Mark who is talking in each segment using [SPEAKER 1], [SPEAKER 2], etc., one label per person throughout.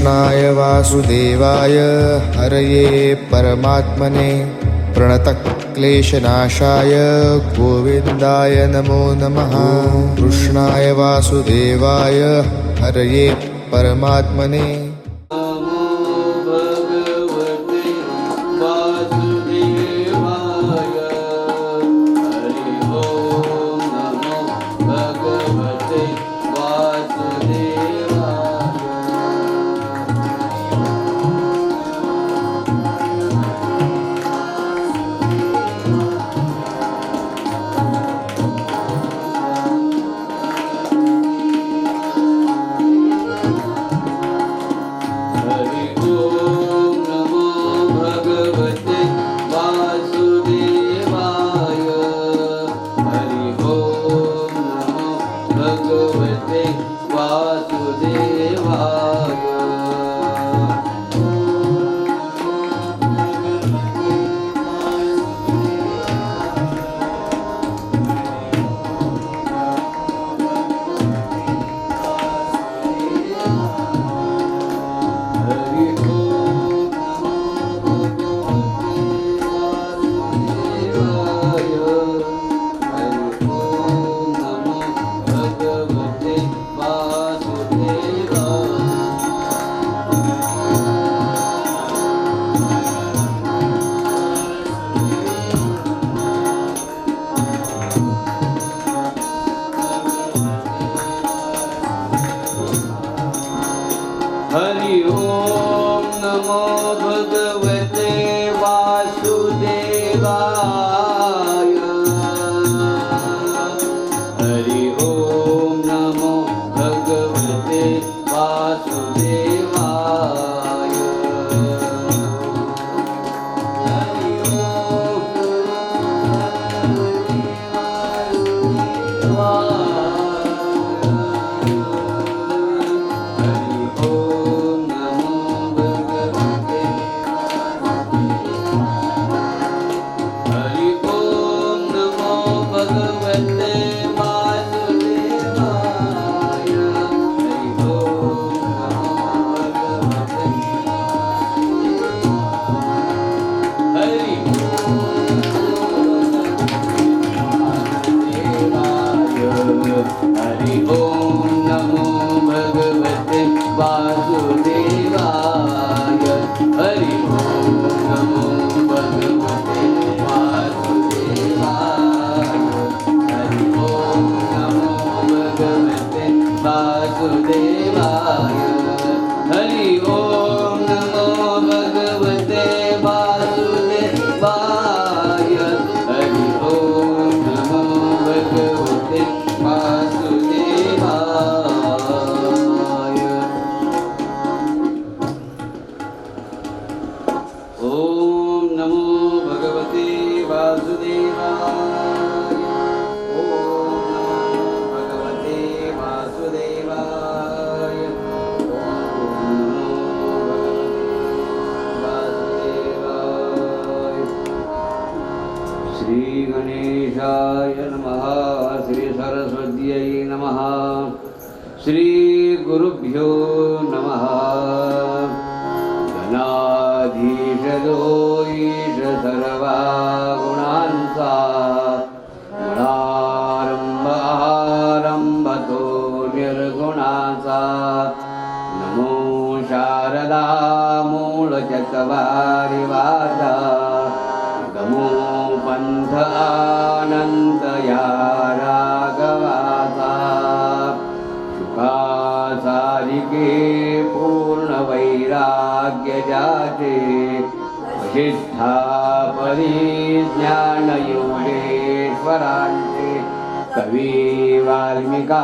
[SPEAKER 1] कृष्णाय वासुदेवाय हरये परमात्मने प्रणतक्लेशनाशाय गोविन्दाय नमो नमः। कृष्णाय वासुदेवाय हरये परमात्मने
[SPEAKER 2] हरि ओम नमो भगवते वासुदेवाय। हरि ओम नमो भगवते वासुदेवाय। हरि ओम नमो भगवते वासुदेवाय। हरि ओम नमो भगवते वासुदेवाय। हरि ओम नमो भगवते वासुदेवाय। हरि ओम नमो भगवते वासुदेवाय। हरि ओम नमो भगवते ओम नमो भगवते वासुदेवाय। ओम नमो भगवते वासुदेवाय। ओम नमो भगवते वासुदेवाय। श्री गणेशाय नमः। श्री सरस्वत्यै नमः। श्री गुरुभ्यो नमः। गणाधीश ईश सर्वा गुणांचा गुणारंभ निर्गुणाचा। नमो शारदा मूळ चत्वारि वाचा। गमो पंथ अनंत या राघवाचा। शुकासारिके पूर्ण वैराग्य जाते। वशिष्ठा परिज्ञान योगेश्वरांचे। कवी वाल्मिका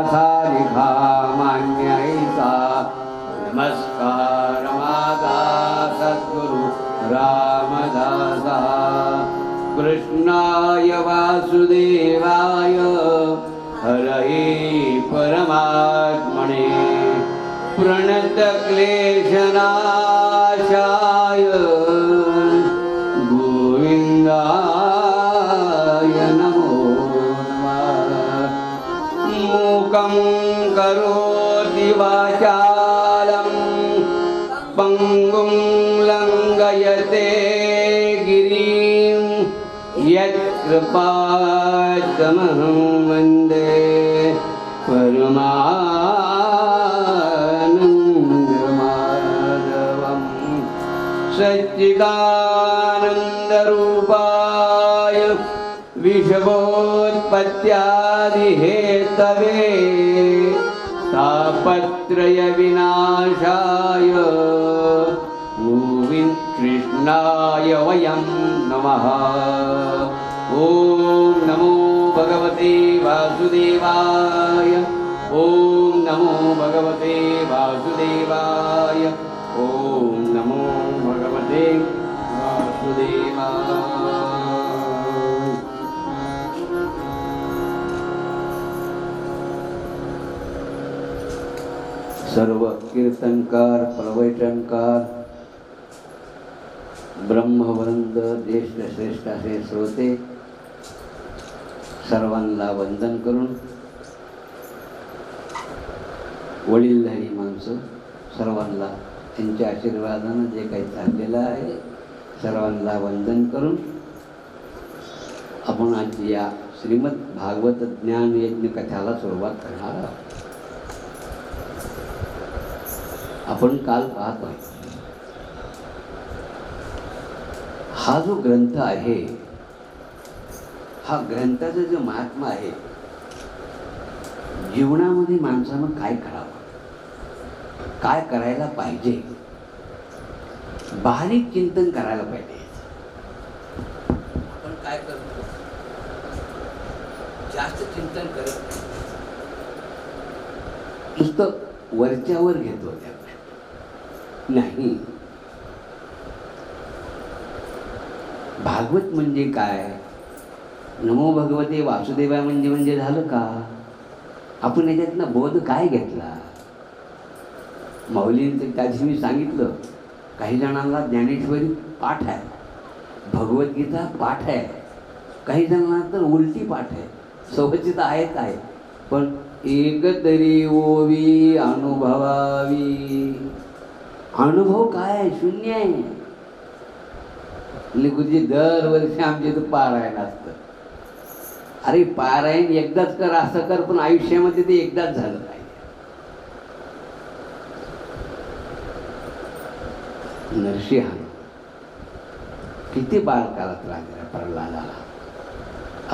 [SPEAKER 2] सारिखा मान्य ऐसा। नमस्कार माझा सद्गुरु रामदासा। कृष्णाय वासुदेवाय हरये परमात्मने प्रणतक्लेशनाशाय गोविन्दाय नमो नमः। मूकं करोति वाचालं लङ्घयते गिरिं यत्कृपातमहं वन्दे परमानन्दमाधवं सच्चिदानन्दरूपाय विश्वोत्पत्त्यादिहेतवे तापत्रयविनाशाय भुवि कृष्णाय वयं नमः। ॐ नमो भगवते वासुदेवाय। ॐ नमो भगवते वासुदेवाय। ॐ नमो भगवते वासुदेवाय। सर्व कीर्तनकार प्रवचनकार ब्रह्मवृंद ज्येष्ठ श्रेष्ठ असे श्रोते सर्वांना वंदन करून वडीलधारी माणसं सर्वांना त्यांच्या आशीर्वादानं जे काही चाललेलं आहे सर्वांना वंदन करून आपण आज या श्रीमद भागवत ज्ञान यज्ञ कथाला सुरुवात करणार आहोत। आपण काल पाहतोय हा जो ग्रंथ आहे हा ग्रंथाचं जे महात्मा आहे जीवनामध्ये माणसानं काय करावं काय करायला पाहिजे बारीक चिंतन करायला पाहिजे। आपण काय करतो जास्त चिंतन करत नुसतं वरच्यावर घेतो त्या नाही। भागवत म्हणजे काय नमो भगवते वासुदेवाय म्हणजे झालं का आपण याच्यातनं बोध काय घेतला। माऊलींचं त्याची मी सांगितलं काही जणांना ज्ञानेश्वरी पाठ आहे भगवद्गीता पाठ आहे काही जणांना तर उलटी पाठ आहे सवचित आहेत आहे पण एक तरी ओवी अनुभवावी अनुभव काय शून्य आहे। गुरुजी दरवर्षी आमच्या इथं पारायण असतं अरे पारायण एकदाच कर असं कर पण आयुष्यामध्ये ते एकदाच झालं पाहिजे। नरसिंह किती बालकालात राजा प्रल्हादाला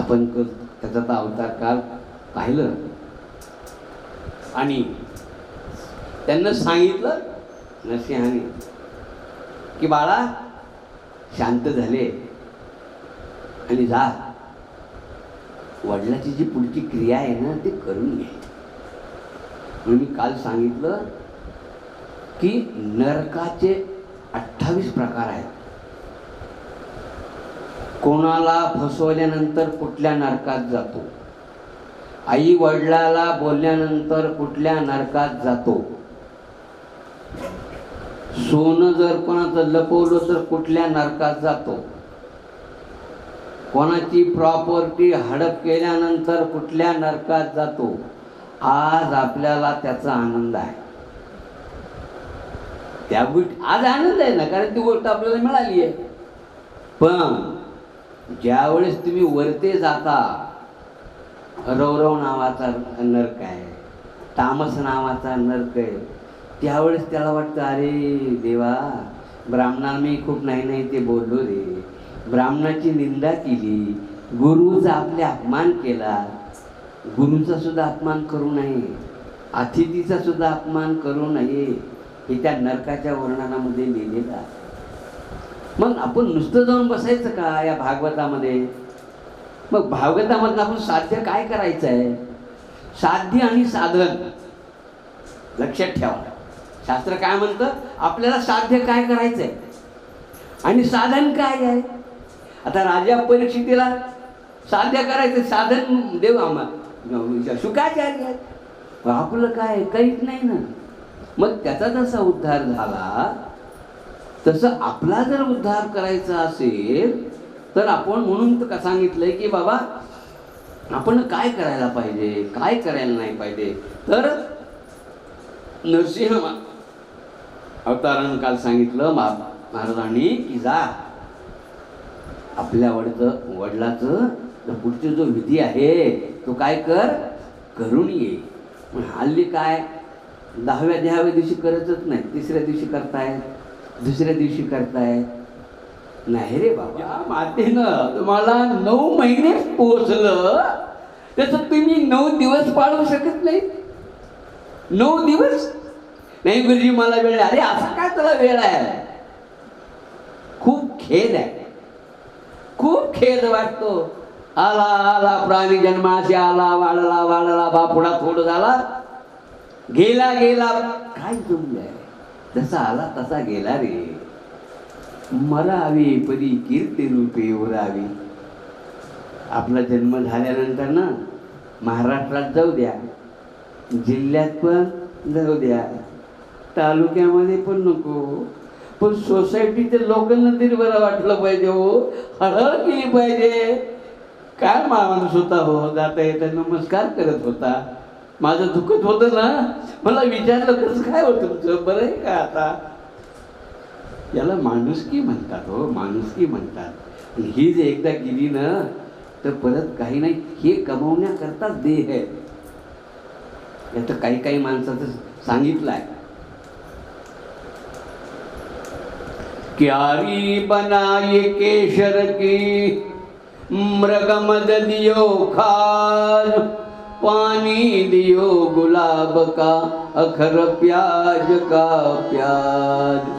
[SPEAKER 2] आपण त्याचा तर अवतार काल पाहिलं आणि त्यांना सांगितलं नरसिंहाने की बाळा शांत झाले आणि जा वडिलाची जी पुढची क्रिया आहे ना ती करून घे। म्हणून मी काल सांगितलं की नरकाचे 28 प्रकार आहेत। कोणाला फसवल्यानंतर कुठल्या नरकात जातो आई वडिलाला बोलल्यानंतर कुठल्या नरकात जातो सोनं जर कोणाचं लपवलं तर कुठल्या नरकात जातो कोणाची प्रॉपर्टी हडप केल्यानंतर कुठल्या नरकात जातो। आज आपल्याला त्याचा आनंद आहे त्या गोष्टी आज आनंद आहे ना कारण ती गोष्ट आपल्याला मिळाली आहे पण ज्यावेळेस तुम्ही वरते जाता रौरव नावाचा नरक आहे तामस नावाचा नरक आहे त्यावेळेस त्याला वाटतं अरे देवा ब्राह्मणाला मी खूप नाही ते बोललो रे ब्राह्मणाची निंदा केली गुरुचा आपल्या अपमान केला गुरुचा सुद्धा अपमान करू नये अतिथीचा सुद्धा अपमान करू नये हे त्या नरकाच्या वर्णनामध्ये लिहिलेलं आहे। मग आपण नुसतं जाऊन बसायचं का या भागवतामध्ये मग भागवतामधनं आपण साध्य काय करायचं आहे साध्य आणि साधन लक्षात ठेवा। शास्त्र काय म्हणतं आपल्याला साध्य काय करायचं आहे आणि साधन काय आहे। आता राजा परीक्षितीला साध्य करायचं साधन देव आम्हाला शुकाचार्य आहेत आपलं काय काहीच नाही ना। मग त्याचा जसा उद्धार झाला तसं आपला जर उद्धार करायचा असेल तर आपण म्हणून सांगितलंय की बाबा आपण काय करायला पाहिजे काय करायला नाही पाहिजे। तर नरसिंह अवतारानं काल सांगितलं महाराजांनी की जा आपल्या वडिलाचं पुढची जो विधी आहे तो काय करून ये. पण हल्ली काय 10व्या दिवशी करतच नाही, 3ऱ्या दिवशी करतायत, 2ऱ्या दिवशी करतायत. नाही रे बाबा, मातेनं तुम्हाला 9 महिने पोचलं त्याचं तुम्ही 9 दिवस पाळू शकत नाही. 9 दिवस नाही गुरुजी मला वेळ आहे. अरे असा काय त्याला वेळ आहे? खूप खेद आहे, खूप खेद वाटतो. आला प्राणी जन्माशी आला, वाढला बापुडा थोडं झाला, गेला काय जमलंय? जसा आला तसा गेला रे. मरावी परी कीर्ती रूपे उरावी. आपला जन्म झाल्यानंतर ना महाराष्ट्रात जाऊ द्या, जिल्ह्यात पण जाऊ द्या, तालुक्यामध्ये पण नको, पण सोसायटीच्या लोकांना तरी बरं वाटलं पाहिजे. हो, हळहळ केली पाहिजे. काय माणूस होता हो, जाता येता नमस्कार करत होता. माझं दुखत होतं ना, मला विचारलं कसं काय होतं तुमचं, बरं आहे का आता? याला माणुसकी म्हणतात हो, माणुसकी म्हणतात. ही जे एकदा गेली ना तर परत काही नाही. हे कमवण्याकरताच देह आहे. याचं काही माणसाचं सांगितलं आहे, क्यारी बनाए केशर की मृगमद दियो खार, पानी दियो गुलाब का अखर प्याज का प्याज.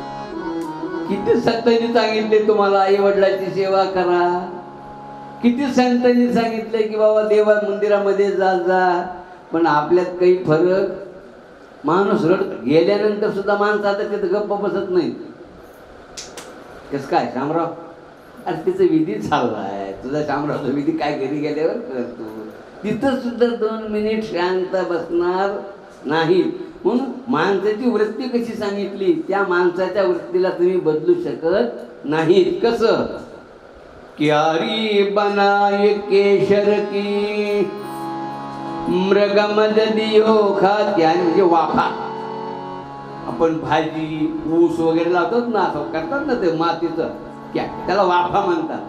[SPEAKER 2] किती संतांनी सांगितले तुम्हाला आई वडिलांची सेवा करा. किती संतांनी सांगितले की बाबा देवा मंदिरामध्ये जा. पण आपल्यात काही फरक, माणूस रडत गेल्यानंतर सुद्धा माणसं आता तिथं गप्प बसत नाही. कसं काय शामराव? अरे तिचं विधी चाललाय, तुझा शामरावचा विधी काय घरी गेल्यावर करतो. तिथं सुद्धा 2 मिनिट शांत बसणार नाही. म्हणून माणसाची वृत्ती कशी सांगितली, त्या माणसाच्या वृत्तीला तुम्ही बदलू शकत नाही. कसं? क्यारी बनाए केशर की मृगमद दियो खा. त्यांचे वाफा, आपण भाजी ऊस वगैरे लावतात ना, असं करतात ना ते मातीचं, त्याला वाफा म्हणतात.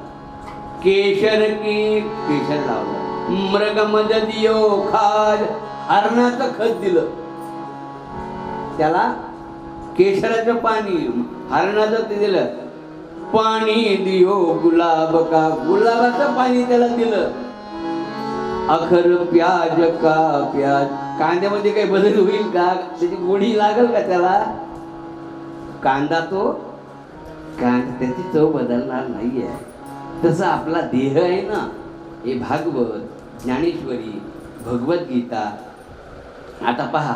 [SPEAKER 2] केशर की, केशर लावलं. मृगमद दियो खाज, हरणाचं खत दिलं त्याला. केशराचं पाणी, हरणाचं ते दिलं. पाणी दियो गुलाब का, गुलाबाचं पाणी त्याला दिलं. अखर प्याज का प्याज, कांद्यामध्ये काही बदल होईल का? त्याची गोडी लागल का त्याला? कांदा त्याची चव बदलणार नाहीये. तसं आपला देह आहे ना, हे भागवत, ज्ञानेश्वरी, भगवद्गीता आता पहा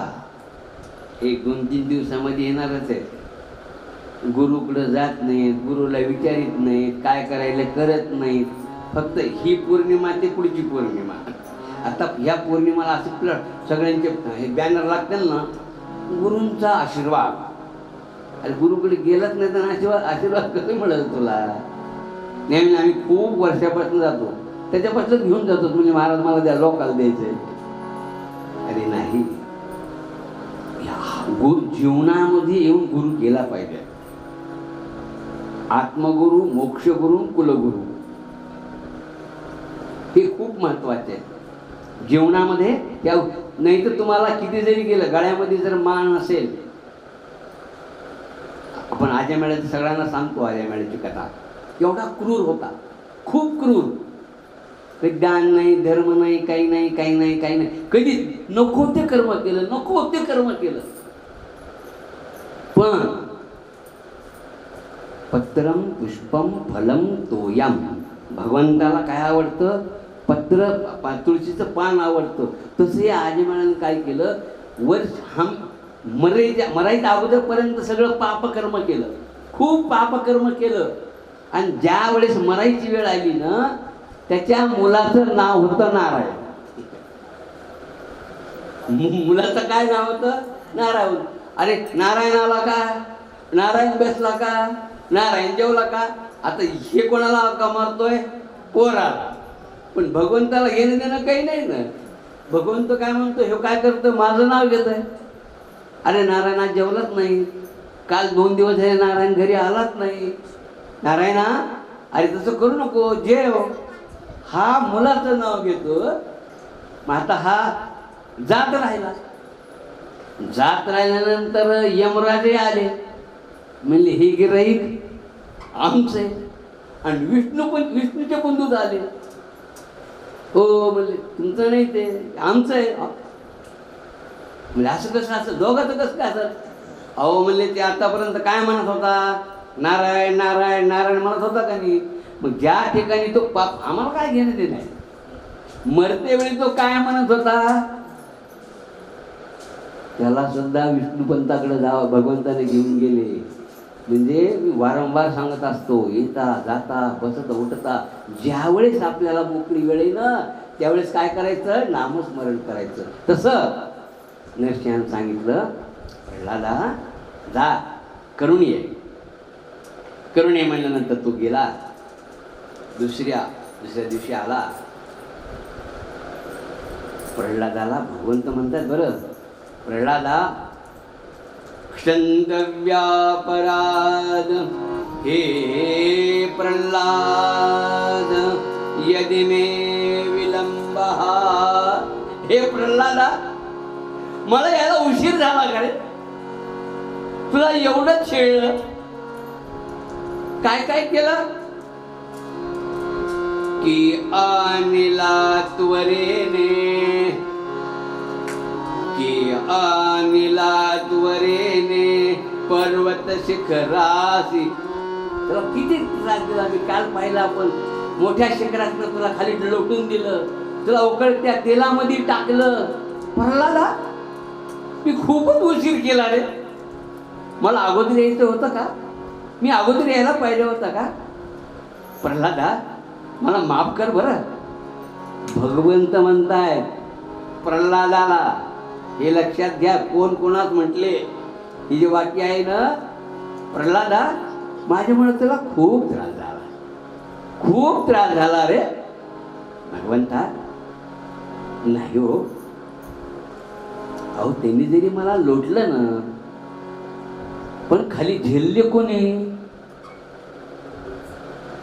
[SPEAKER 2] 1-2-3 दिवसामध्ये येणारच आहे. गुरुकडं जात नाहीत, गुरुला विचारित नाहीत, काय करायला करत नाहीत. फक्त ही पौर्णिमा ते पुढची पौर्णिमा. आता ह्या पौर्णिमाला असं सगळ्यांचे हे बॅनर लागतील ना, गुरूंचा आशीर्वाद. अरे गुरुकडे गेलंच नाही तर आशीर्वाद कसं मिळेल तुला? नेहमी आम्ही खूप वर्षापासून जातो, त्याच्यापासून घेऊन जातो. म्हणजे महाराज मला द्या, लोकाला द्यायचंय. अरे नाही, जीवनामध्ये येऊन गुरु केला पाहिजे. आत्मगुरु, मोक्षगुरु, कुलगुरु हे खूप महत्वाचे आहे जीवनामध्ये. त्या नाही तर तुम्हाला किती जरी गेलं, गळ्यामध्ये जर मान असेल. आपण आजमेळ्याचं सगळ्यांना सांगतो, आजमेळ्याची कथा एवढा क्रूर होता, खूप क्रूर. काही दान नाही, धर्म नाही, काही नाही. कधी नको ते कर्म केलं. पण पत्रम पुष्पम फलम तोयम, भगवंताला काय आवडतं? पत्र, तुळशीचं पान आवडतं. तसं या आजमानानं काय केलं, मरायच्या अगोदरपर्यंत सगळं पापकर्म केलं, खूप पापकर्म केलं. आणि ज्या वेळेस मरायची वेळ आली ना, त्याच्या मुलाचं नाव होतं नारायण. मुलाचं काय नाव होतं? नारायण. अरे नारायण आला का? नारायण बसला का? नारायण जेवला का? आता हे कोणाला का मारतोय? पोराला. पण भगवंताला घेणं देणं काही नाही ना. भगवंत काय म्हणतो, हे काय करतं? माझं नाव घेत आहे. अरे नारायणा जेवलंच नाही, काल 2 दिवस झाले नारायण घरी आलाच नाही. नारायणा, अरे तसं करू नको, जेव. हा मुलाचं नाव घेतो. मग आता हा जात राहिला. जात राहिल्यानंतर यमराजे आले. म्हणले हे गिऱ्हाईक आमचे. आणि विष्णूचे बंधू झाले. हो म्हणले तुमचं नाही, ते आमचं आहे. म्हणजे असं कसं, असं दोघांचं कसं काय असं? अहो म्हणले ते आतापर्यंत काय म्हणत होता, नारायण नारायण नारायण म्हणत होता का नाही. मग ज्या ठिकाणी तो पाप, आम्हाला काय घेणं ते नाही, मरते वेळी तो काय म्हणत होता, त्याला सुद्धा विष्णुपंताकडे जावं भगवंताने घेऊन गेले. म्हणजे मी वारंवार सांगत असतो, येता जाता बसता उठता ज्यावेळेस आपल्याला मोकळी वेळ आहे ना, त्यावेळेस काय करायचं, नामस्मरण करायचं. तसं नरसिंहानं सांगितलं, प्रल्हादा जा करून ये. करून ये म्हणल्यानंतर तो गेला. दुसऱ्या दिवशी आला. प्रल्हादाला भगवंत म्हणतात, बरं प्रल्हादा, क्षन्तव्यापराध हे प्रल्हाद यदि मे विलंबः. हे प्रल्हादा, मला यायला उशीर झाला का रे? तुला एवढंच छेडलं, काय काय केलं की अनिला त्वरेने, की अनिला त्वरेने पर्वत शिखरासी. तुला किती त्रास दिला मी, काल पाहिला आपण. मोठ्या शिखरातनं तुला खाली लोटून दिलं, तुला उकळत्या तेलामध्ये टाकलं. प्रल्हादा, मी खूपच उशीर केला रे. मला अगोदर यायचं होतं का? मी अगोदर यायला पाहिजे होतं का? प्रल्हादा, मला माफ कर बरं. भगवंत म्हणताय प्रल्हादाला, हे लक्षात घ्या, कोण कोणाच म्हटले. ही जे वाक्य आहे ना, प्रल्हादा माझ्यामुळे तुला खूप त्रास झाला, खूप त्रास झाला रे. भगवंता, नाही हो. अहो त्यांनी जरी मला लोटलं ना, पण खाली झेलले कोणी?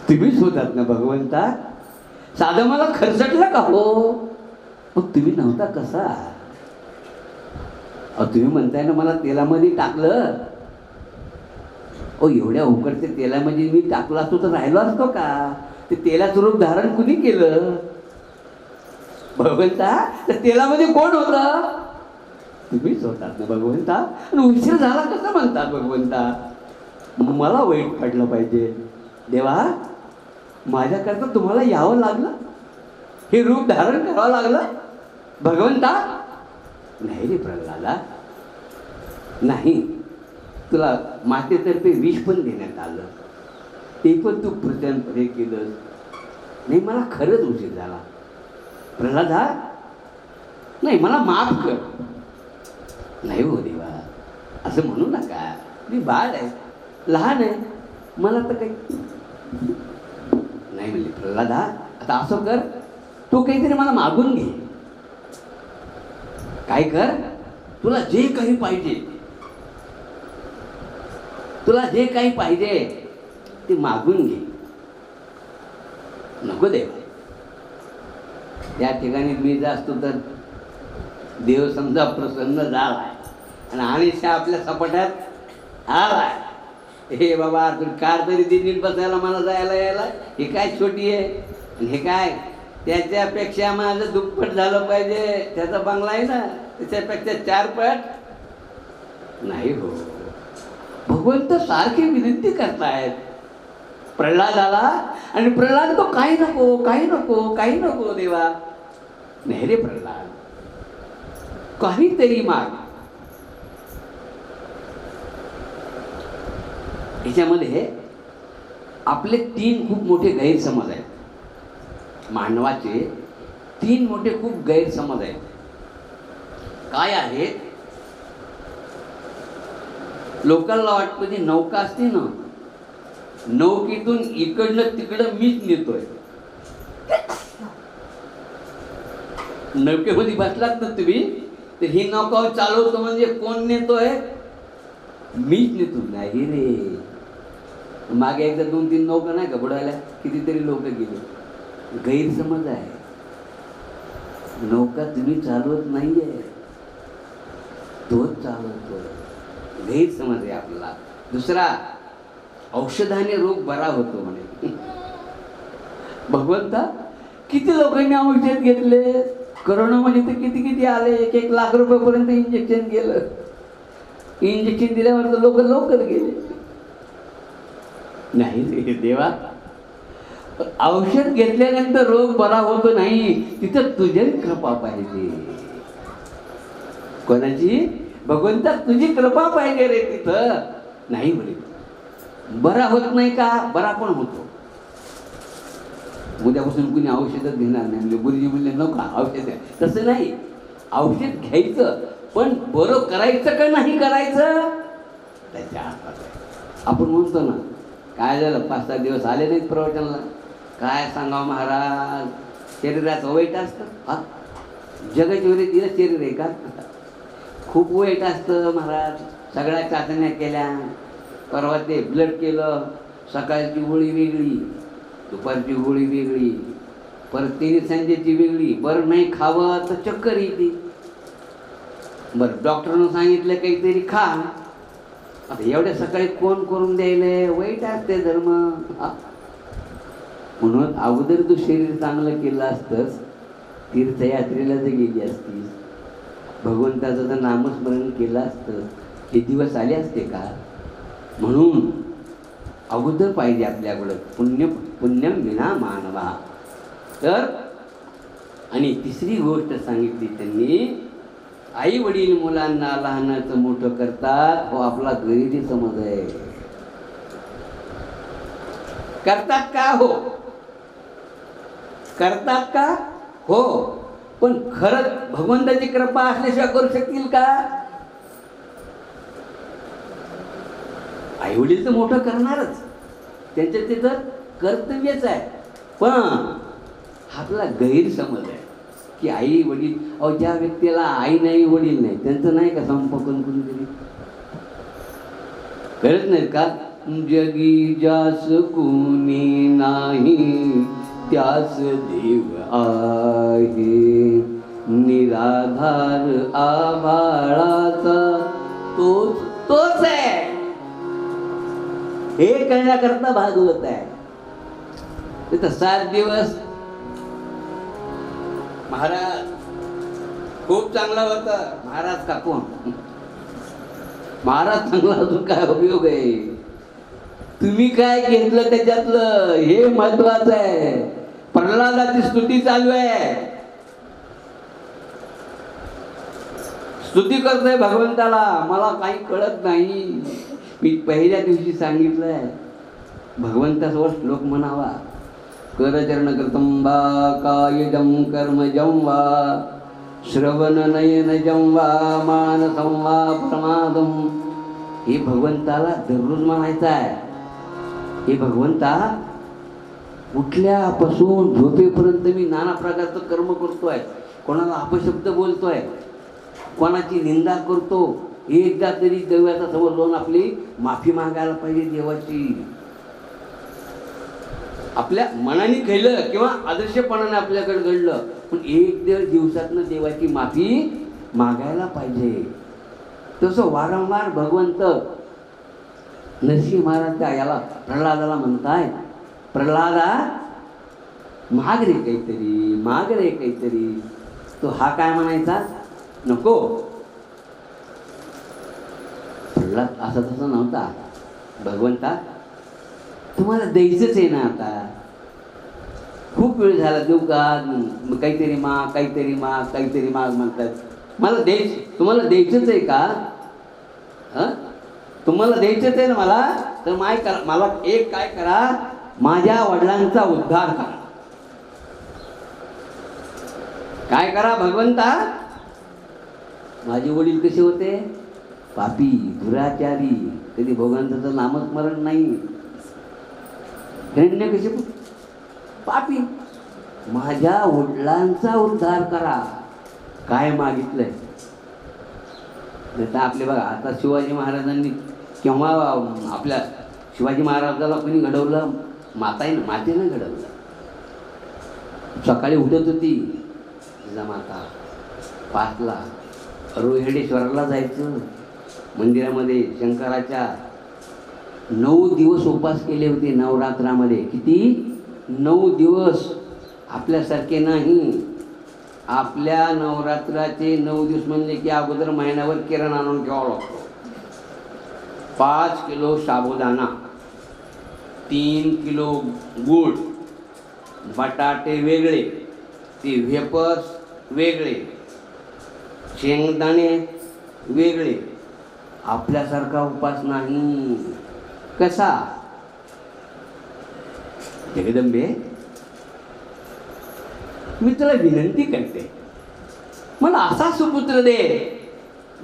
[SPEAKER 2] तुम्हीच होतात ना भगवंता. साधं मला खरचटलं का हो? मग तुम्ही नव्हता कसा? अहो तुम्ही म्हणताय ना मला तेलामध्ये टाकलं. ओ एवढ्या उकडत्या तेलामध्ये मी टाकला असतो तर राहिलो असतो का? ते तेलाचं रूप धारण कुणी केलं? भगवंता, तर तेलामध्ये कोण होतं? तुम्हीच होतात ना भगवंता. आणि उशीर झाला कसं म्हणतात भगवंता? मला वाईट पडलं पाहिजे. देवा, माझ्याकरता तुम्हाला यावं लागलं, हे रूप धारण करावं लागलं भगवंता? नाही रे प्रल्हादा, नाही. तुला मातेतर्फे विष पण देण्यात आलं, ते पण तू प्रचंड हे केलं. नाही, मला खरंच उशीर झाला प्रल्हादा. नाही, मला माफ कर. नाही हो देवा, असं म्हणू नका. मी बाळ आहे, लहान आहे, मला तर काही नाही. म्हणले प्रल्हादा, आता असं कर, तू काहीतरी मला मागून घे. काय कर, तुला जे काही पाहिजे, तुला जे काही पाहिजे ते मागून घे. नको देव, या ठिकाणी मी जास्त तर देव समजा प्रसन्न झालाय आणि अनिशा आपल्या सपाट्यात आलाय. हे बाबा, तू कार तरी दिल्लीत बसायला मला जायला यायला, हे काय छोटी आहे. आणि हे काय, त्याच्यापेक्षा माझं दुप्पट झालं पाहिजे. त्याचा बंगला आहे ना, त्याच्यापेक्षा 4 पट. नाही हो, भगवंत सारखी विनंती करतायत प्रल्हादाला. आणि प्रल्हाद तो काही नको, काही नको, काही नको देवा. नाही रे प्रल्हाद, काहीतरी माग. याच्यामध्ये आपले 3 खूप मोठे गैरसमज आहेत. मानवाचे 3 मोठे खूप गैरसमज आहेत. काय आहेत? लोकांना वाटतं जी नौका असते ना, नौकेतून इकडनं तिकडं मीच नेतोय. नौकेमध्ये बसलात ना तुम्ही, तर ही नौका चालवतो म्हणजे कोण नेतोय? मीच नेतो. नाही रे, मागे एकदा 2-3 नौका नाही का बुडाल्या, कितीतरी लोक गेले. गैरसमज आहे. नौका तुम्ही चालवत नाहीये, तोच चालवतो. गैरसमज आहे आपला. दुसरा, औषधाने रोग बरा होतो म्हणे. भगवंता, किती लोकांनी औषध घेतले. करोनामध्ये तर किती किती आले, 1-1 लाख रुपयापर्यंत इंजेक्शन गेलं. इंजेक्शन दिल्यावर तर लोक लवकर गेले. नाही रे देवा, औषध घेतल्यानंतर रोग बरा होतो नाही, तिथं तुझी कृपा पाहिजे. कोणाची? भगवंता, तुझी कृपा पाहिजे रे तिथं. नाही म्हणे, बरा होत नाही का? बरा पण होतो. उद्यापासून कुणी औषधच घेणार नाही. म्हणजे गुरुजी म्हणले नका औषध. तसं नाही, औषध घ्यायचं, पण बरं करायचं का नाही करायचं त्याच्या हातात आहे. आपण म्हणतो ना, काय झालं 5-7 दिवस आले नाहीत प्रवचनाला, काय सांगावं महाराज, शरीराचं वाईट असतं. हा, जगाच्या वरी दिलं शरीर आहे का? खूप वाईट असतं महाराज. सगळ्या चाचण्या केल्या, परवा ते ब्लड केलं, सकाळची गोळी वेगळी, दुपारची गोळी वेगळी, परत 3 संजेची वेगळी. बरं नाही खावं तर चक्कर येते. बरं डॉक्टरनं सांगितलं काहीतरी खा. आता एवढ्या सकाळी कोण करून द्यायला? वाईट असते धर्म. म्हणून अगोदर तू शरीर चांगलं केलं असतंस, तीर्थयात्रेला जर गेली असतीस, भगवंताचं जर नामस्मरण केलं असतं, हे दिवस आले असते का? म्हणून अगोदर पाहिजे आपल्याकडं पुण्यम विना मानवा. तर आणि तिसरी गोष्ट सांगितली त्यांनी, आई वडील मुलांना लहानाचं मोठं करतात, हो आपला गैरी समज आहे. करतात का? हो करतात का? हो. पण खरंच भगवंताची कृपा असल्याशिवाय करू शकतील का? आई वडील तर मोठं करणारच, त्यांचं ते तर कर्तव्यच आहे. पण आपला गैरसमज आहे की आई वडील, अहो ज्या व्यक्तीला आई नाही वडील नाही, त्यांचं नाही का संपकन कुणीतरी कळत नाहीत का? जगी जास कुणी नाही, त्यास देव आहे, निराधार आभाळाचा तोच आहे. हे कळण्याकरता भागवत आहे. तिथं 7 दिवस महाराज खूप चांगला होता. महाराज का कोण? महाराज चांगला अजून काय उपयोग आहे? तुम्ही काय घेतलं त्याच्यातलं हे महत्वाचं आहे. प्रल्हादाची स्तुती चालू आहे, स्तुती करतोय भगवंताला. मला काही कळत नाही. मी पहिल्या दिवशी सांगितलंय, भगवंतासोबत श्लोक म्हणावा. करचरण कृतं वा कायजं कर्मजं वा श्रवण नयनजं वा मानसं वा प्रमादं. हे भगवंताला दररोज म्हणायचं आहे. हे भगवंता, उठल्यापासून झोपेपर्यंत मी नाना प्रकारचं कर्म करतोय. कोणाला अपशब्द बोलतोय, कोणाची निंदा करतो. एकदा तरी देवाचा समोर जाऊन आपली माफी मागायला पाहिजे देवाची. आपल्या मनाने केलं किंवा आदर्शपणाने आपल्याकडे घडलं, पण एक दिवसातनं देवाची माफी मागायला पाहिजे. तसं वारंवार भगवंत नरसिंह महाराज त्या याला प्रल्हादाला म्हणताय, प्रल्हादा माग रे काहीतरी, माग रे काहीतरी. तो हा काय म्हणायचा? नको. प्रल्हाद असा तसा नव्हता. भगवंता तुम्हाला द्यायचंच आहे ना, आता खूप वेळ झाला, देऊ का? काहीतरी माग, काहीतरी माग, काहीतरी माग म्हणतात. मला द्यायचं, तुम्हाला द्यायचंच आहे का? तुम्हाला द्यायचंच आहे ना मला, तर मला एक काय करा, माझ्या वडिलांचा उद्धार करा. काय करा भगवंता? माझे वडील कसे होते? पापी, दुराचारी, कधी भगवंताचं नामस्मरण नाही. हिरण्यकशिपू पापी. माझ्या वडिलांचा उद्धार करा. काय मागितलंय? आता आपले बघा, आता शिवाजी महाराजांनी केव्हा आपल्या शिवाजी महाराजाला कोणी घडवलं? मातेनं घडवलं. सकाळी उठत होती जिजामाता 5ला, रोहिडेश्वराला जायचं मंदिरामध्ये शंकराच्या. 9 दिवस उपवास केले होते नवरात्रामध्ये. किती? 9 दिवस. आपल्यासारखे नाही. आपल्या नवरात्राचे 9 दिवस म्हणले की अगोदर महिन्यावर किराणा आणून घ्यावा लागतो. 5 किलो साबुदाणा, 3 किलो गूळ, बटाटे वेगळे, ते वेपर्स वेगळे, शेंगदाणे वेगळे. आपल्यासारखा उपास नाही. कसा? जगदंबे, मी तुला विनंती करते, मला असा सुपुत्र दे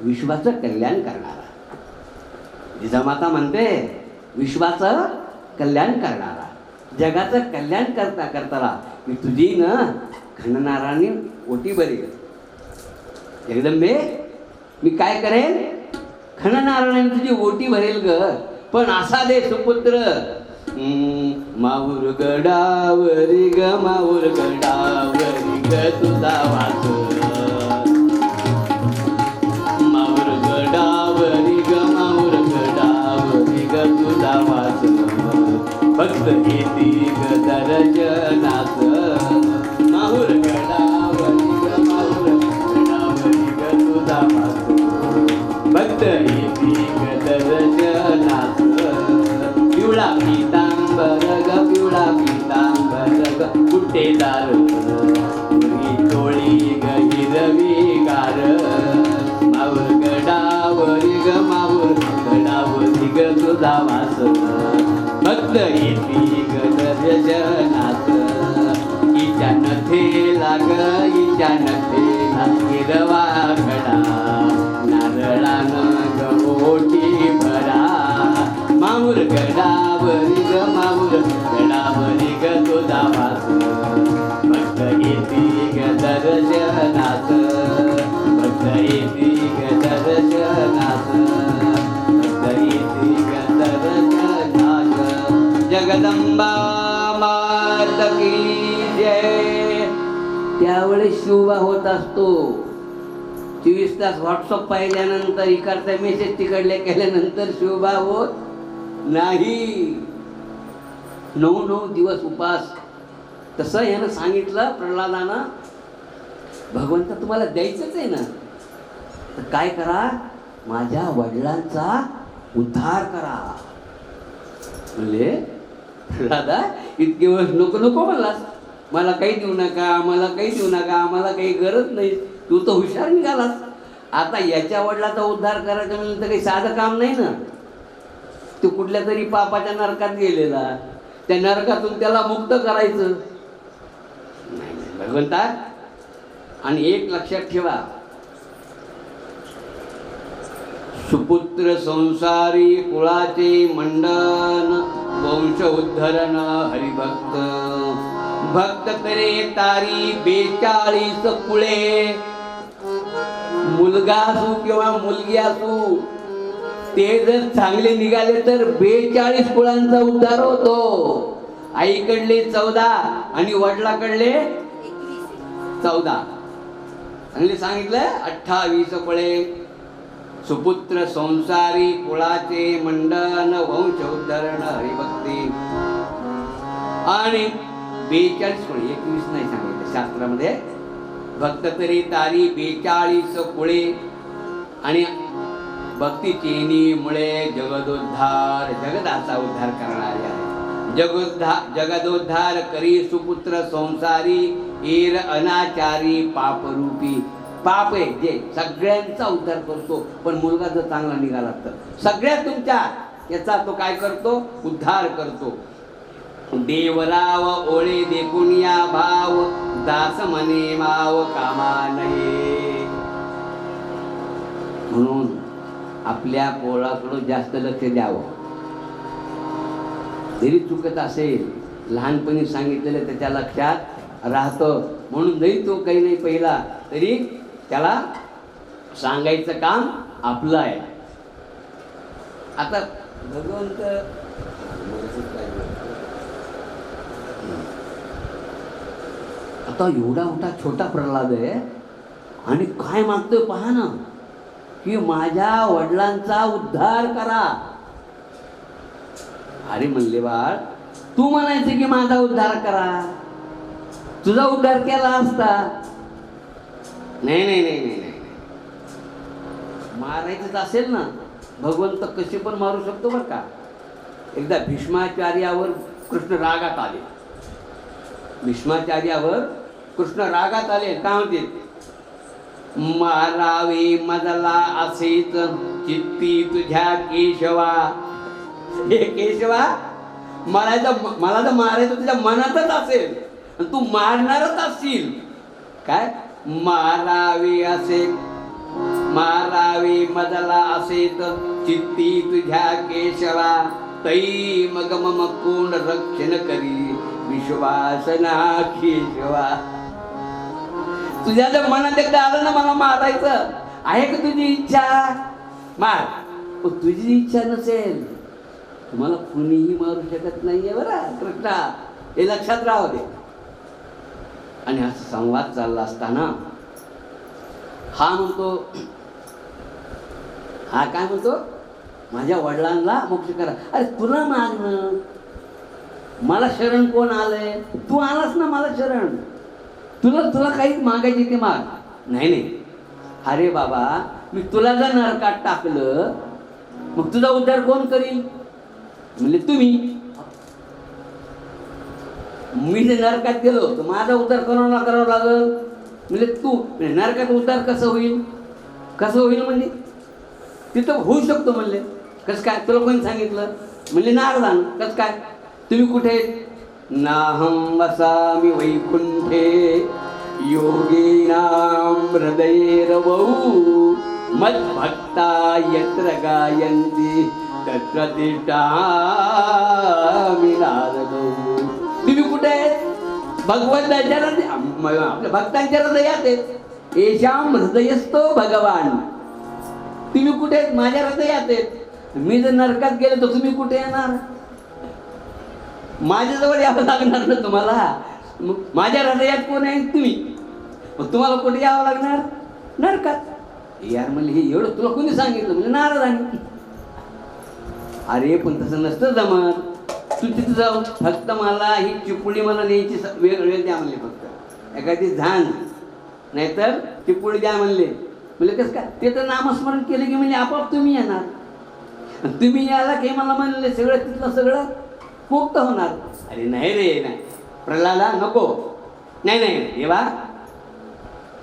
[SPEAKER 2] विश्वाचं कल्याण करणारा. जिजामाता म्हणते विश्वाचं कल्याण करणारा, जगाचं कल्याण करता करताना मी तुझी ना खणनाराने ओटी भरेल. जगदंबे, मी काय करेन? खणनारायण तुझी ओटी भरेल ग, पण असा दे सुपुत्र. माऊर गडावरी ग, माऊर गडावरी ग तुझा वास. माऊर गडावरी ग, माऊर गडावरी ग तुझा वास. भक्त येती ग दर्शनास. माऊर गडावरी ग, माऊर गडावरी ग तुझा वास. भक्त येती ग दर्शनास. पिवळा पितांबर ग, पिवळा पितांबर ग कुट्टेदार. तोळी ग हिरवी गार. माऊर गडावरी ग, माऊर गडावरी ग तुझा वास. भक्त येती ग दर्शनास. हिच्या नथेला ग, हिच्या नथेला हिरवा खडा. नारळानं ग ओटी भरा. माऊर गडावरी ग, माऊर गडावरी ग तुझा वास. भक्त येती ग दर्शनास. भक्त येती ग दर्शनास. भक्त येती ग दर्शनास. जगदंबा मात की जय. त्यावेळेस शिवबा होत असतो. 24 तास व्हॉट्सअप पाहिल्यानंतर इकडचा मेसेज तिकडले केल्यानंतर शिवबा होत नाही. 9 दिवस उपास. तसं यानं सांगितलं प्रल्हादानं, भगवंता तुम्हाला द्यायचंच आहे ना, तर काय करा, माझ्या वडिलांचा उद्धार करा. म्हणले प्रल्हादा, इतके वर्ष नको नको म्हणलास, मला काही देऊ नका, मला काही देऊ नका, आम्हाला काही गरज नाही, तू तर हुशार निघालास. आता याच्या वडिलाचा उद्धार करायचं म्हणलं तर काही साधं काम नाही ना. तो कुठल्या तरी पापाच्या नरकात गेलेला, त्या नरकातून त्याला मुक्त करायचं नाही भगवंता. आणि एक लक्षात ठेवा, सुपुत्र संसारी कुळाचे मंडन, वंश उद्धरण हरिभक्त. भक्त करे तारी 42 कुळे. मुलगा असू किंवा मुलगी असू, ते जर चांगले निघाले तर 42 कुळांचा उद्धार होतो. आईकडले 14 आणि वडिलाकडले 14. चांगले सांगितलं 28 कुळे. सुपुत्र संसारी कुळाचे मंडन, वंश उद्धरण हरिभक्ती. आणि 42 कुळे, 21 नाही सांगितलं शास्त्रामध्ये. भक्त तरी तारी 42 कुळे. आणि भक्ती चेनी मुळे जगदोद्धार, जगदाचा उद्धार करणारे आहे. जगदोद्धार करी सुपुत्र संसारी, एर अनाचारी पापरूपी. पाप आहे जे सगळ्यांचा उद्धार करतो, पण मुलगा जर चांगला निघाला तर सगळ्या तुमच्या याचा तो काय करतो, उद्धार करतो. देवराव ओळे देखून या भाव, दास मने माव कामा नये. म्हणून आपल्या पोळाकडं जास्त लक्ष द्यावं. जरी चुकत असेल, लहानपणी सांगितलेलं त्याच्या लक्षात राहतं. म्हणून जरी तो काही नाही पहिला, तरी त्याला सांगायचं काम आपलं आहे. आता भगवंत आता एवढा मोठा छोटा प्रल्हाद आहे आणि काय मागतोय पहा ना, की माझ्या वडिलांचा उद्धार करा. अरे म्हणले बाळ, तू म्हणायचं की माझा उद्धार करा, तुझा उद्धार केला असता. नाही नाही नाही नाही नाही, मारायचंच असेल ना, भगवंत कसे पण मारू शकतो बरं का. एकदा भीष्माचार्यावर कृष्ण रागात आले. भीष्माचार्यावर कृष्ण रागात आले. काय म्हणते, मारावे मजला असेच चित्ती तुझ्या केशवा. हे केशवा, मला जर मारायचं तुझ्या मनातच असेल आणि तू मारणारच असशील. काय मारावे असे, मारावे मजला असेच चित्ती तुझ्या केशवा. तै मग मम कोण रक्षण करी विश्वासना केशवा. तुझ्या जर मनात एकदा आलं ना मला मारायचं आहे का तुझी इच्छा, मार. पण तुझी इच्छा नसेल तुम्हाला कुणीही मारू शकत नाहीये बरं कृष्णा, हे लक्षात राहू दे. आणि असं संवाद चालला असताना हा म्हणतो, हा काय म्हणतो, माझ्या वडिलांना मोक्ष करा. अरे तुला मागणं, मला शरण कोण आलंय, तू आलास ना मला शरण, तुला काहीच मागायचे ते माग. नाही नाही, अरे बाबा मी तुला जर नरकात टाकलं मग तुझा उद्धार कोण करील. म्हणजे तुम्ही. मी जर नरकात गेलो तर माझा उद्धार कोणाला करावा लागल. म्हणजे तू. नरकात उद्धार कसं होईल, कसं होईल म्हणजे तिथं होऊ शकतो म्हणले. कसं काय, तुला कोणी सांगितलं. म्हणजे नारदान. कसं काय, तुम्ही कुठे. नाहं वसामि वैकुंठे योगीनां हृदयेरवौ मद्भक्ता यत्र गायन्ति तत्र तिष्ठामि नारदौ. तुम्ही कुठे आहेत, भगवंताच्या आपल्या भक्तांच्या हृदयात आहेत. येशाम हृदयस्थो भगवान. तुम्ही कुठे आहेत, माझ्या हृदयात आहेत. मी जर नरकात गेलो तर तुम्ही कुठे येणार, माझ्याजवळ यावं लागणार ना तुम्हाला. मग माझ्या हृदयात कोण आहे, तुम्ही. मग तुम्हाला कुठे यावं लागणार, नरकात. यार म्हणले हे एवढं तुला कोणी सांगितलं. म्हणजे नारदानी. अरे पण तसं नसतं जमत. तू तिथं जाऊन फक्त मला ही चिपुडी मला न्यायची वेळ द्या म्हणले. फक्त एखादी झांज नाहीतर चिपुडी द्या म्हणले. म्हणजे कसं काय, ते तर नामस्मरण केलं की म्हणजे आपोआप तुम्ही येणार. तुम्ही याला काही मला म्हणले सगळं तिथलं सगळं मुक्त होणार. अरे नाही रे नाही, प्रल्हादा नको. नाही नाही हे बा,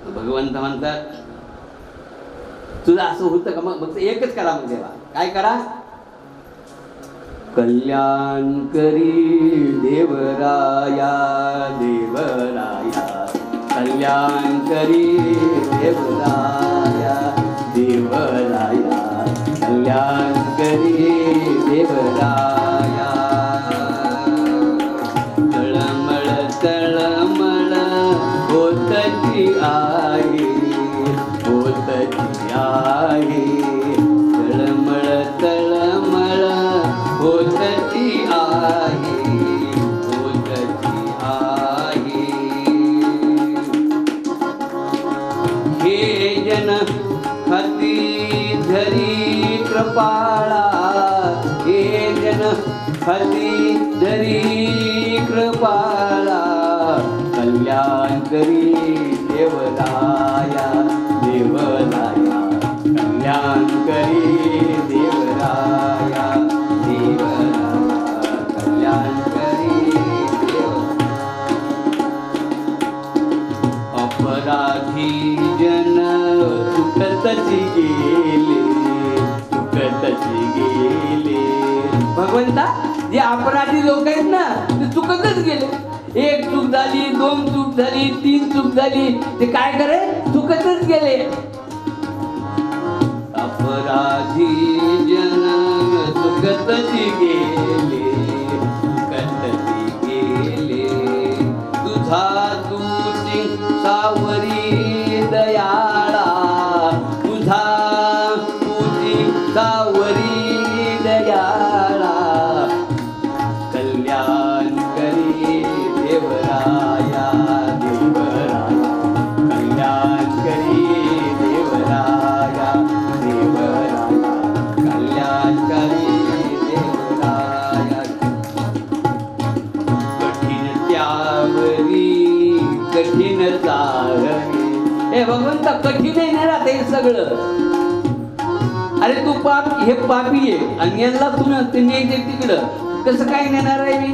[SPEAKER 2] भगवंत म्हणतात तुझं असं होतं का, मग फक्त एकच करा. मग देवा काय करा, कल्याण करी देवराया देवराया. कल्याण करी देवराया देवराया. कल्याण करी देवराया. तळमळ तळमळ होतची आहे, होतची आहे. तळमळ तळमळ होतची आहे, होतची आहे. हे जन हाती धरी कृपाळा. हे जन हाती धरी कृपाळा. कल्याण करी देवराया देवराया. कल्याण करी देवराया देवराया. कल्याण करी देवराया. अपराधी जन सुखतची गेले, सुखतची गेले. भगवंता जे अपराधी लोक आहेत ना ते चुकतच गेले. एक चूक झाली, दोन चूक झाली, तीन चूक झाली, ते काय करे चुकतच गेले. अपराधी जन सुखतची गेले, सुखतची गेले. तुझा तुझी सावरी दयाळा. तुझा तुझी सावरी कठीण जावे. हे भगवंता कठीण आहे ना राहते हे सगळं. अरे तू पाप हे पापी आहे आणि यांना तू न्यायचे तिकडं कसं काय नेणार आहे मी.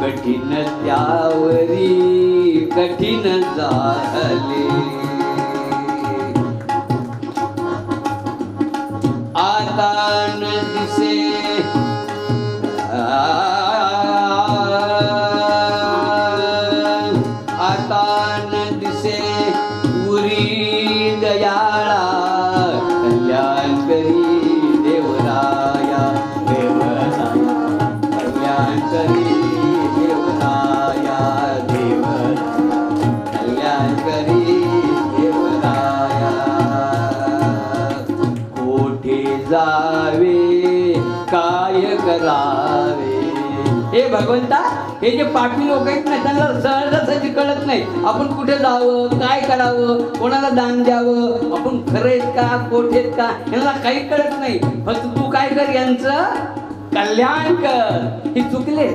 [SPEAKER 2] कठीण त्यावरी कठीण झाले आता न दिसे आता न दिसे उरी दयाळा कल्याण करी देवराया देवराया कल्याण करी देवराया देवराया कल्याण करी देवराया. कोठे जावे काय करावे. हे भगवंता हे जे पापी लोक आहेत ना त्यांना सहजासहजी कळत नाही आपण कुठे जावं काय करावं कोणाला दान द्यावं आपण खरं आहेत का कोठेत का यांना काही कळत नाही. फक्त तू काय कर यांचं कल्याण कर. हे चुकले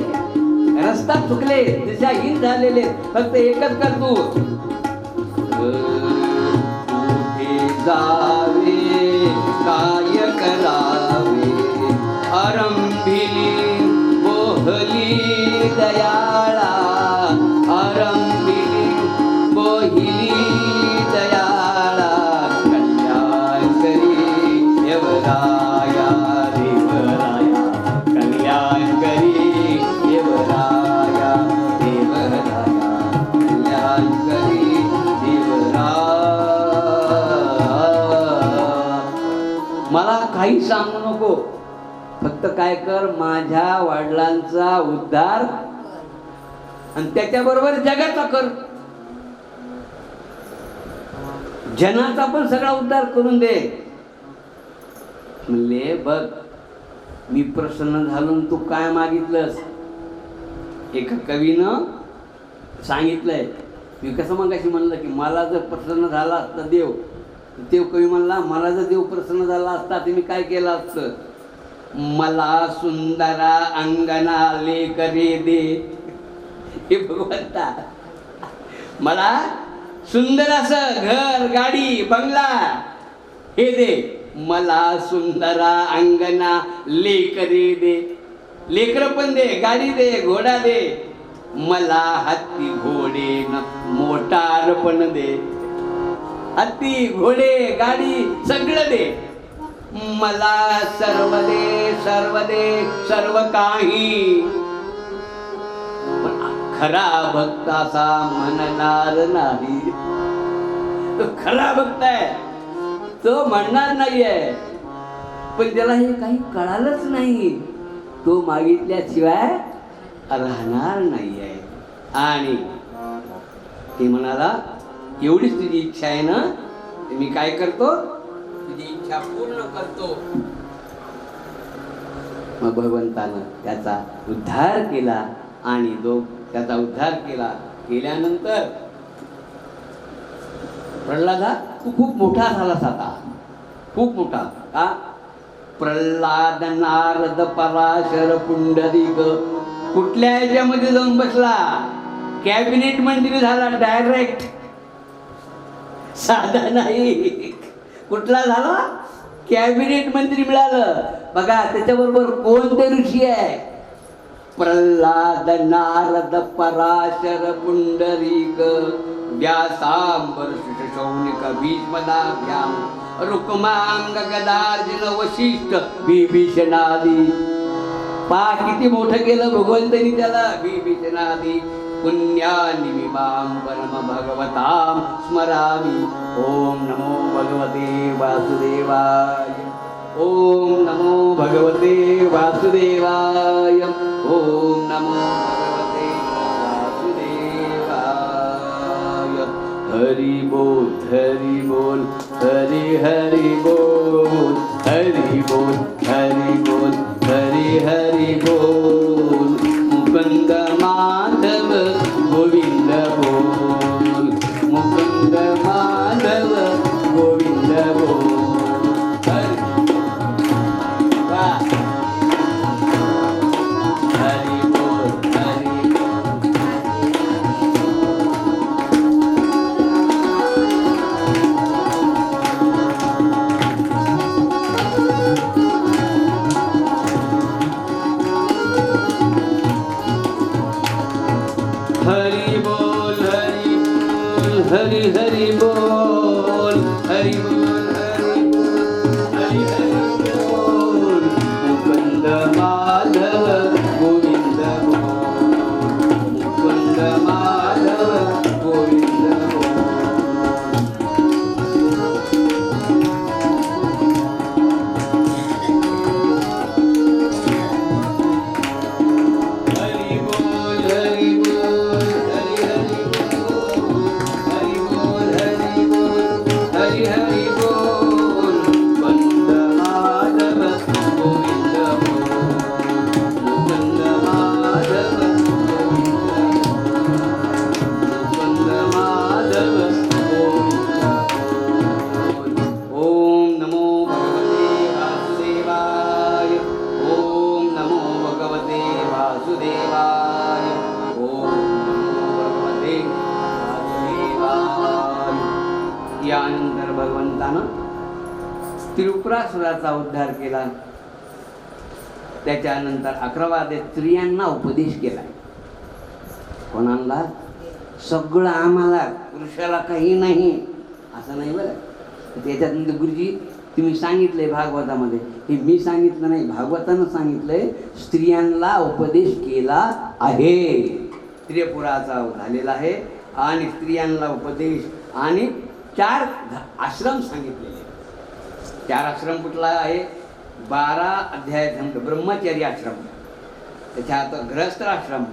[SPEAKER 2] रस्ता चुकले दिशाहीन झालेले फक्त एकच कर तू. कुठे जावे काय करावे आरंभिली बोहली दयाळा आरंभिली बोहिली दयाळा कल्याण करी देवराया देवराया कल्याण करी देवराया देवराया कल्याण करी देवराया. मला काही सांगू नको फक्त काय कर माझ्या वडिलांचा उद्धार आणि त्याच्याबरोबर जगाचा कर जनाचा पण सगळा उद्धार करून दे. म्हणले बघ मी प्रसन्न झालो तू काय मागितलंस. एका कवीनं सांगितलंय मी कसं मगाशी म्हणलं की मला जर प्रसन्न झाला असता देव देव कवी म्हणला मला जर देव प्रसन्न झाला असता तर मी काय केलं असतं. मला सुंदरा अंगना लेकरे दे. हे भगवंता मला सुंदर असं घर गाडी बंगला हे दे. मला सुंदरा अंगना लेकरे दे. लेकरं पण दे गाडी दे घोडा दे. मला हत्ती घोडे न मोटार पण दे. हत्ती घोडे गाडी सगळं दे. मला सर्व दे सर्व काही पण खरा भक्ताचा म्हणणार नाही. तो खरा भक्त आहे तो म्हणणार नाहीये पण त्याला हे काही कळालंच नाही. तो मागितल्याशिवाय राहणार नाहीये. आणि ते म्हणाला एवढीच तुझी इच्छा आहे ना मी काय करतो तुझी इच्छा पूर्ण करतो. मग भगवंतानं त्याचा उद्धार केला आणि त्याचा उद्धार केल्यानंतर प्रल्हादा तू खूप मोठा झालास आता खूप मोठा. का प्रल्हाद नारद पराशर पुंडरीक कुठल्या ह्याच्यामध्ये जाऊन बसला कॅबिनेट मंत्री झाला डायरेक्ट साधा नाही. कुठला झाला कॅबिनेट मंत्री मिळालं. बघा त्याच्याबरोबर कोणते ऋषी आहे प्रल्हाद नारद पराशर पुंडरीक व्यासांबर शौनिक भीष्मदाभ्याम रुक्मांग गदार्जुन वशिष्ठ विभीषणादी. पहा किती मोठं केलं भगवंतानी त्याला. विभीषणादी पुण्यानिमिमां परम भगवतां स्मरामि. ओम नमो भगवते वासुदेवाय. ओम नमो भगवते वासुदेवाय. ओम नमो भगवते वासुदेवाय. हरि बोल हरि बोल हरि हरि बोल हरि बोल हरि बोल हरि हरि बोल. मुकुंद माधव गोविंद बोल मुकुंद माधव गोविंद बोल. हरि बोल हरि बोल. हरी हरी बोल, हरी बोल, हरी बोल, मुकुंद माधव गोविंद बोल, मुकुंद माधव गोविंद बोल. हरी बोल, हरी बोल, हरी बोल, हरी बोल, हरी हरी बोल, मुकुंद माधव गोविंद बोल, मुकुंद माधव गोविंद बोल, मुकुंद माधव गोविंद बोल. ओम नमो भगवते वासुदेवाय, ओम नमो भगवते वासुदेवाय, ओम नमो भगवते वासुदेवाय. यानंतर भगवंतानं त्रिपुरासुराचा उद्धार केला. त्याच्यानंतर 11 स्त्रियांना उपदेश केला. कोणाला? सगळं आम्हाला, पुरुषाला काही नाही असं नाही बरं. त्याच्यानंतर गुरुजी तुम्ही सांगितलंय भागवतामध्ये, हे मी सांगितलं नाही, भागवतानं सांगितलंय, स्त्रियांना उपदेश केला आहे. त्रिपुराचा झालेला आहे आणि स्त्रियांना उपदेश आणि 4 आश्रम सांगितलेले. 4 आश्रम कुठला आहे? 12 अध्याय ब्रह्मचर्य आश्रम, त्याच्यात गृहस्थ आश्रम,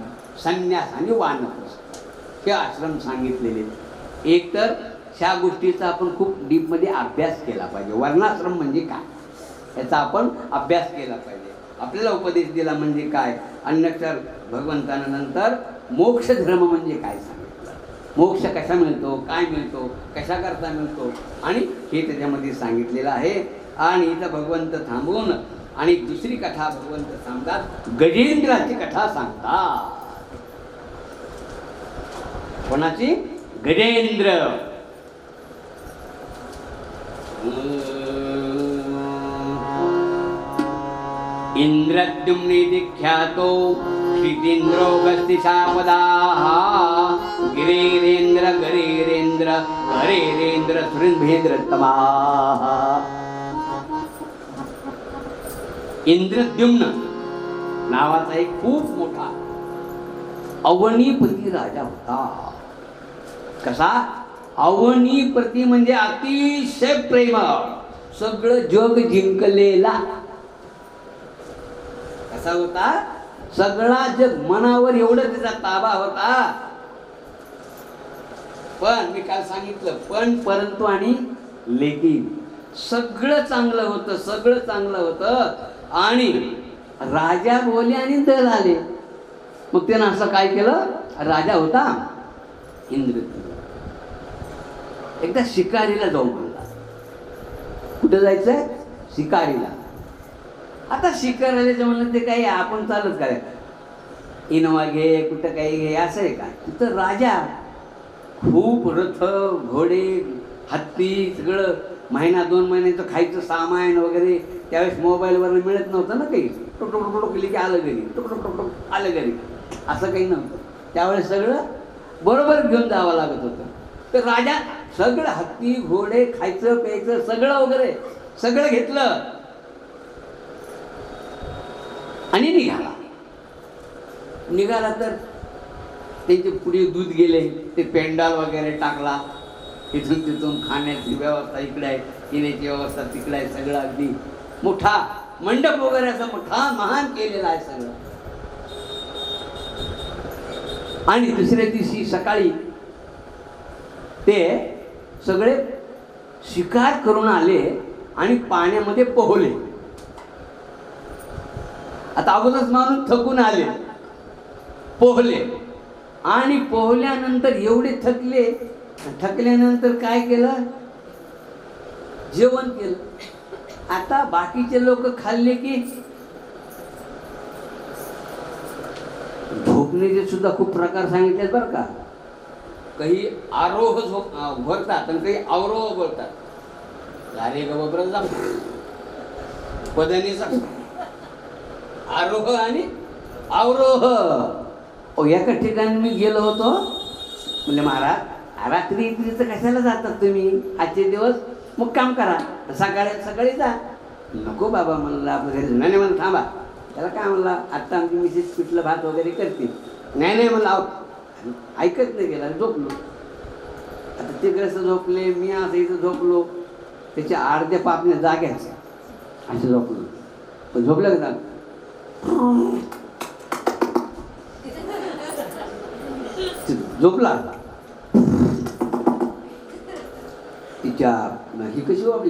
[SPEAKER 2] संन्यास आणि वानप्रस्थ हे आश्रम सांगितलेले. एक तर ह्या गोष्टीचा आपण खूप डीपमध्ये अभ्यास केला पाहिजे. वर्णाश्रम म्हणजे काय याचा आपण अभ्यास केला पाहिजे. आपल्याला उपदेश दिला म्हणजे काय, अन्यक्षर भगवंतानं नंतर मोक्ष धर्म म्हणजे काय सांगितलं, मोक्ष कसा मिळतो, काय मिळतो, कशा करता मिळतो, आणि हे त्याच्यामध्ये सांगितलेलं आहे. आणि इथं भगवंत थांबवून आणि दुसरी कथा भगवंत सांगतात, गजेंद्राची कथा सांगतात. कोणाची? गजेंद्र. इंद्रद्युम्नेति ख्यातो क्षितीन्द्रो गस्तिशापदाः गिरेरेन्द्र गरेरेन्द्र हरेरेन्द्र सुरभेन्द्रतमाः. इंद्रद्युम्न नावाचा एक खूप मोठा अवनीपती राजा होता. कसा? अवनीपती म्हणजे अतिशय प्रेम, सगळं जग जिंकलेला. कसा होता? सगळा जग मनावर एवढा त्याचा ताबा होता. पण मी काल सांगितलं, पण परंतु आणि लेकिन सगळं चांगलं होतं, सगळं चांगलं होतं. आणि राजा बोले आणि दल आले. मग त्यानं असं काय केलं? राजा होता इंद्रद्युम्न, एकदा शिकारीला जाऊ म्हणला. कुठं जायचंय? शिकारीला. आता शिकारीला म्हणलं ते काही आपण चालत काय, इनोवा घे, कुठं काही घे, असं आहे का? तिथं राजा खूप रथ, घोडे, हत्ती, सगळं महिना 2 महिन्याचं खायचं सामान वगैरे. त्यावेळेस मोबाईलवर मिळत नव्हतं ना काही, टोक केली की आलं घरी, टोक आलं घरी, असं काही नव्हतं. त्यावेळेस सगळं बरोबर घेऊन जावं लागत होतं. तर राजा सगळं हत्ती, घोडे, खायचं प्यायचं सगळं वगैरे सगळं घेतलं आणि निघाला. तर त्यांचे पुढे दूध गेले, ते पेंडाल वगैरे टाकला. इथून तिथून खाण्याची व्यवस्था इकडे आहे, पिण्याची व्यवस्था तिकडे आहे, सगळं अगदी मोठा मंडप वगैरे असं मोठा महान केलेला आहे सगळं. आणि दुसऱ्या दिवशी सकाळी ते सगळे शिकार करून आले आणि पाण्यामध्ये पोहले. आता अगोदरच माणूस थकून आले, पोहले आणि पोहल्यानंतर एवढे थकल्यानंतर काय केलं? जेवण केलं. आता बाकीचे लोक खाल्ले की झोपण्याचे सुद्धा खूप प्रकार सांगितले बरं का. काही आरोह भरतात आणि काही अवरोह बोलतात. गारे गबरचा पदनीचा आरोह आणि अवरोह. एका ठिकाणी मी गेलो होतो, म्हणजे महाराज रात्री इकडचं कशाला जातात तुम्ही? आजचे दिवस मग काम करा, सकाळी सकाळी जा. नको बाबा म्हणलं आपलं घरी. नाही म्हणलं थांबा, त्याला काय म्हणला आत्ता आमची मिसेस पिठलं भात वगैरे करते. नाही म्हणलं आहो, ऐकत नाही गेला, झोपलो. आता ते कसं झोपले, मी असं इथं झोपलो, त्याच्या अर्ध्या पापण्या जाग्याच असं झोपलो. पण झोपलं का झोपला. तिच्या ही कशी वापली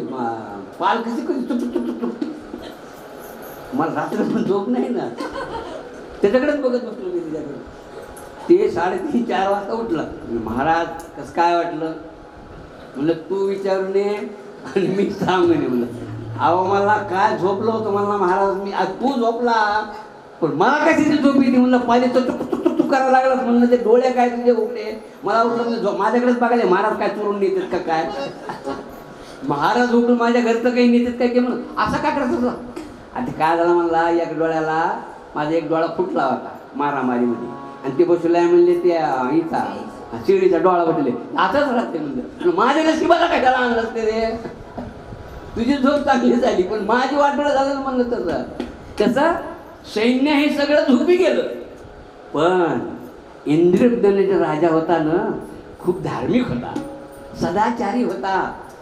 [SPEAKER 2] पाल कशी कशी चुप चुप चुप. मला रात्र पण झोप नाही ना, त्याच्याकडेच बघत बसलो मी तिच्याकडे. ते 3:30-4 वाजता उठलं. महाराज कसं काय वाटलं म्हणलं, तू विचारून ये आणि मी सांगून ये म्हणलं. अहो मला काय झोपलं होतं म्हणला महाराज मी. आज तू झोपला पण मला कशी झोप येते म्हणलं. पाहिजे तर चुक चुक चुक चुक करायला लागलाच म्हणलं. ते डोळे काय तुझे उठले, मला उठलं म्हणजे झोप. माझ्याकडेच बघायला महाराज काय चोरून नेतात का काय. महाराज उठून माझ्या घरचं काही नेतात काय की म्हणून असं का करत होतं. आणि काय झालं म्हणला, एक डोळ्याला माझा एक डोळा फुटला होता मारामारीमध्ये, आणि ते बसलाय म्हणले त्या हिचा शिडीचा डोळा बसले. आताच राहते म्हणलं. माझ्या नशिबाला काय त्याला आणलं असते रे. तुझी झोप चांगली झाली पण माझी वाटोळं झालं म्हणलं. तसं सैन्य हे सगळं झोपी गेलं. पण इंद्रप्रस्थाचा राजा होता ना, खूप धार्मिक होता, सदाचारी होता.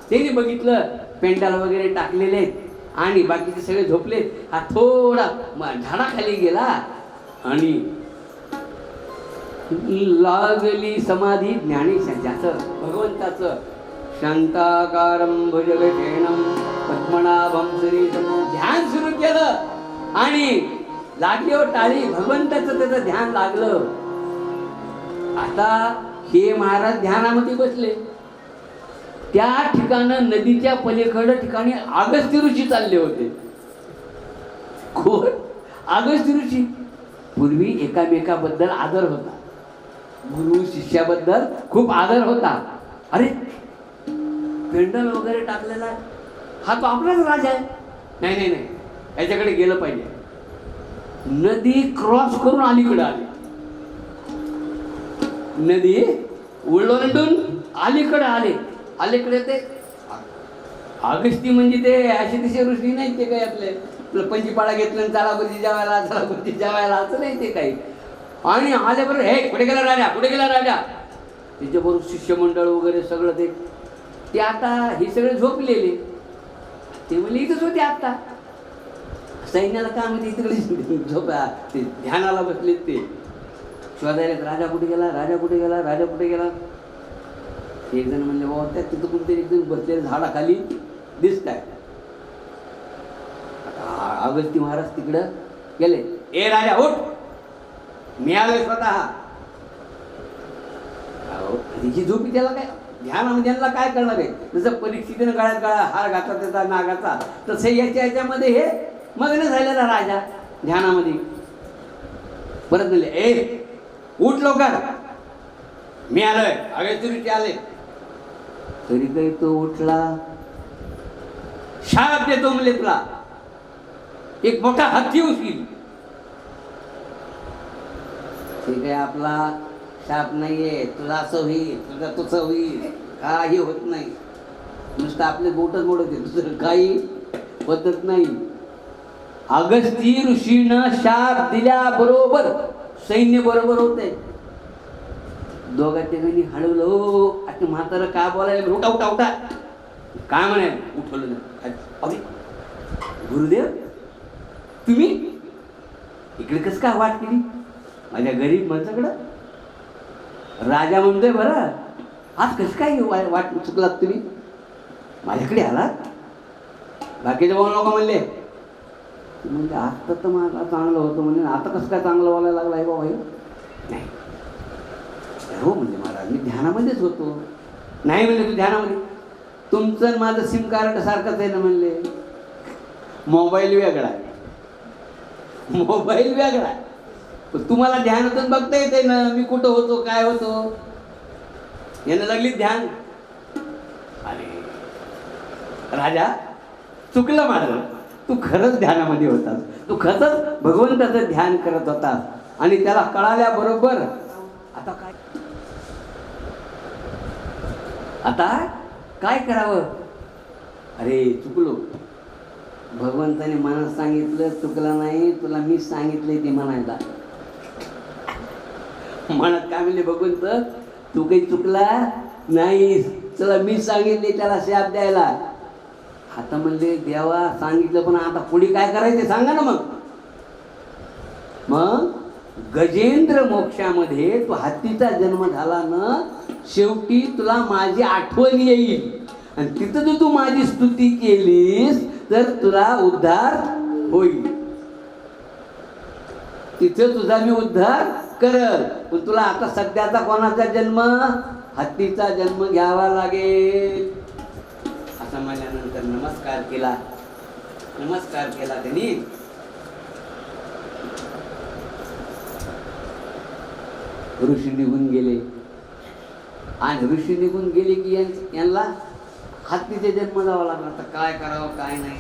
[SPEAKER 2] त्याने बघितलं पेंडाल वगैरे टाकलेले आणि बाकीचे सगळे झोपलेत. हा थोडा झाडाखाली गेला आणि लागली समाधी ज्ञानेशाचं भगवंताचं. शांताकारं भुजगशयनं पद्मनाभं सुरेशं ध्यान सुरू केलं आणि लागली हो टाळी. भगवंताचं त्याचं ध्यान लागलं. आता हे महाराज ध्यानामध्ये बसले. त्या ठिकाणं नदीच्या पलीकडं ठिकाणी अगस्त्य ऋषी चालले होते. कोण? अगस्त्य ऋषी. पूर्वी एकामेकाबद्दल आदर होता, गुरु शिष्याबद्दल खूप आदर होता. अरे पेंडल वगैरे टाकलेला हा तो आपलाच राजा आहे. नाही याच्याकडे गेलं पाहिजे. नदी क्रॉस करून अलीकडे आली. नदी ओलांडून अलीकडे आले. अलीकडे ते अगस्ती म्हणजे ते असे तसे ऋषी नाही. ते काही आपले पंचीपाडा घेतलं चला गुरुजी जेवायला, चला गुरुजी जेवायला असं नाही ते काही. आणि आले बरोबर हे कुठे गेला राजा, कुठे गेला राजा. त्याच्याबरोबर शिष्यमंडळ वगैरे सगळं ते आता हे सगळे झोपलेले. ते म्हणजे इथंच होते. आता सैन्याला काय म्हणजे इकडे झोपा, ते ध्यानाला बसलेत. ते शोधायला राजा कुठे गेला, राजा कुठे गेला, राजा कुठे गेला. एक जण म्हणले बाबा त्या तिथं कुठेतरी एक जण बसलेले झाडाखाली दिसत आहे. अगस्ती महाराज तिकडं गेले. ए राजा उठ, मी आलोय स्वतः. तिची झोपी त्याला काय ध्यानामध्ये यांना काय करणार आहे. जसं परीक्षितीनं गळ्यात गळा हार घातला त्याचा नागाचा, तसं याच्यामध्ये हे मग्न झालेला राजा ध्यानामध्ये. परत म्हणले ए उठ लवकर, मी आलोय. अगस्त्य ऋषी आले. तरी काही तो उठला. शाप देतो म्हणले तुला, एक मोठा हत्ती उचलील. ते काय आपला शाप नाहीये. तुला असं होईल, तुझा तसं होईल, काही होत नाही. नुसतं आपले बोटच मोडत आहे, दुसरं काही पद्धत नाही. अगस्ती ऋषीनं शाप दिल्याबरोबर सैन्य बरोबर होते. दोघा ठिकाणी हळवलं. हो आता म्हातारं काय बोलायला, उठा उठा उठा काय म्हणाय. उठवलं अरे गुरुदेव तुम्ही इकडे कसं काय वाट केली माझ्या गरीब माणसाकडं. राजा म्हणतोय बरं आज कसं काय वाट चुकलात तुम्ही, माझ्याकडे आलात. बाकीचे बोलू नको म्हणले. म्हणजे आता तर मला चांगलं होतं म्हणजे आता कसं काय चांगलं बोलायला लागलं आहे बाबा हे. नाही हो म्हणजे महाराज मी ध्यानामध्येच होतो. नाही म्हणले तू ध्यानामध्ये. तुमचं माझं सिम कार्ड सारखंच आहे ना म्हणले. मोबाईल वेगळा आहे, मोबाईल वेगळा आहे. पण तुम्हाला ध्यानातून बघता येते ना मी कुठं होतो काय होतो. यानं लागली ध्यान. अरे राजा चुकलं माझं, तू खरंच ध्यानामध्ये होतास. तू खरंच भगवंताचं ध्यान करत होतास. आणि त्याला कळाल्याबरोबर आता काय आता काय करावं? अरे चुकलो, भगवंताने मनात सांगितलं चुकला नाही, तुला मी सांगितलंय ते म्हणायला. मनात काय म्हणले भगवंत, तू काही चुकला नाही, चला मी सांगितले त्याला शाप द्यायला. आता म्हणले देवा सांगितलं, पण आता पुढे काय करायचं सांगा ना. मग गजेंद्र मोक्षामध्ये तू हत्तीचा जन्म झाला ना, शेवटी तुला माझी आठवण येईल आणि तिथं जर तू माझी स्तुती केलीस तर तुला उद्धार होईल. तिथे तुझा मी उद्धार करल. पण तुला आता सध्याचा कोणाचा जन्म, हत्तीचा जन्म घ्यावा लागेल. असं म्हणल्यानंतर नमस्कार केला त्यांनी. ऋषी निघून गेले आणि ऋषी निघून गेले की यांना हत्तीचे जन्म जावा लागला. तर काय करावं काय नाही.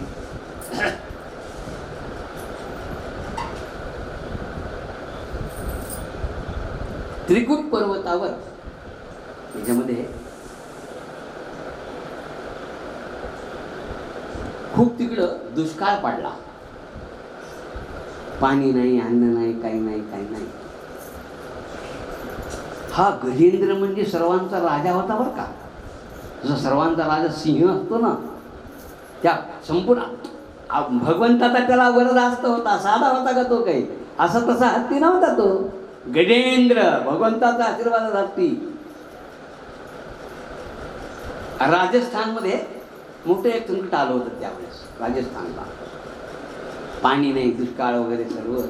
[SPEAKER 2] त्रिकुट पर्वतावर त्याच्यामध्ये खूप तिकडं दुष्काळ पडला. पाणी नाही, अन्न नाही, काही नाही. हा गजेंद्र म्हणजे सर्वांचा राजा होता बरं का. जसा सर्वांचा राजा सिंह असतो ना, त्या संपूर्ण भगवंताचा त्याला वरदास्त होता. साधा होता का तो काही, असा तसा हत्ती नव्हता तो. गजेंद्र भगवंताचा आशीर्वाद हत्ती. राजस्थानमध्ये मोठं एक संकट आलं होतं त्यावेळेस. राजस्थानला पाणी नाही, दुष्काळ वगैरे सर्व.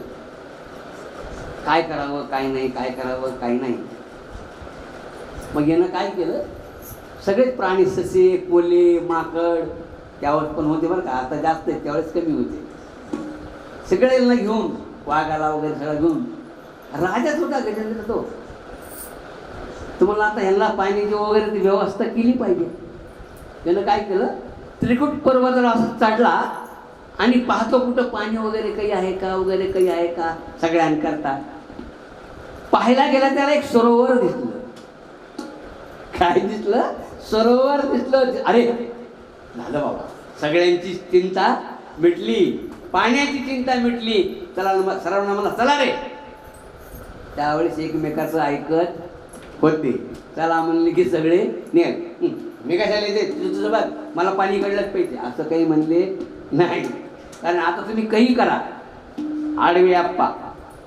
[SPEAKER 2] काय करावं काय नाही. मग यानं काय केलं, सगळेच प्राणी, ससे, कोल्हे, माकड त्यावेळेस पण होते बरं का. आता जास्त आहेत, त्यावेळेस कमी होते. सगळ्यांना घेऊन, वाघाला वगैरे सगळं घेऊन, राजाच होता गजेंद्र तो. तुम्हाला आता ह्यांना पाण्याची वगैरे ती व्यवस्था केली पाहिजे. त्यानं काय केलं, त्रिकुट पर्वतावर असं चढला आणि पाहतो कुठं पाणी वगैरे काही आहे का सगळ्यांकरता. पाहायला गेला त्याला एक सरोवर दिसलं. काय दिसलं? सरोवर दिसलं. अरे झालं बाबा, सगळ्यांची चिंता मिटली, पाण्याची चिंता मिटली. चला सर्वांना मला चला रे. त्यावेळेस एकमेकाचं ऐकत होते. चला म्हणले की सगळे निघ. मी कशाला येते, तुझं बघ, मला पाणी कडलंच पाहिजे असं काही म्हणले नाही. कारण आता तुम्ही काही करा. आडवे आप्पा,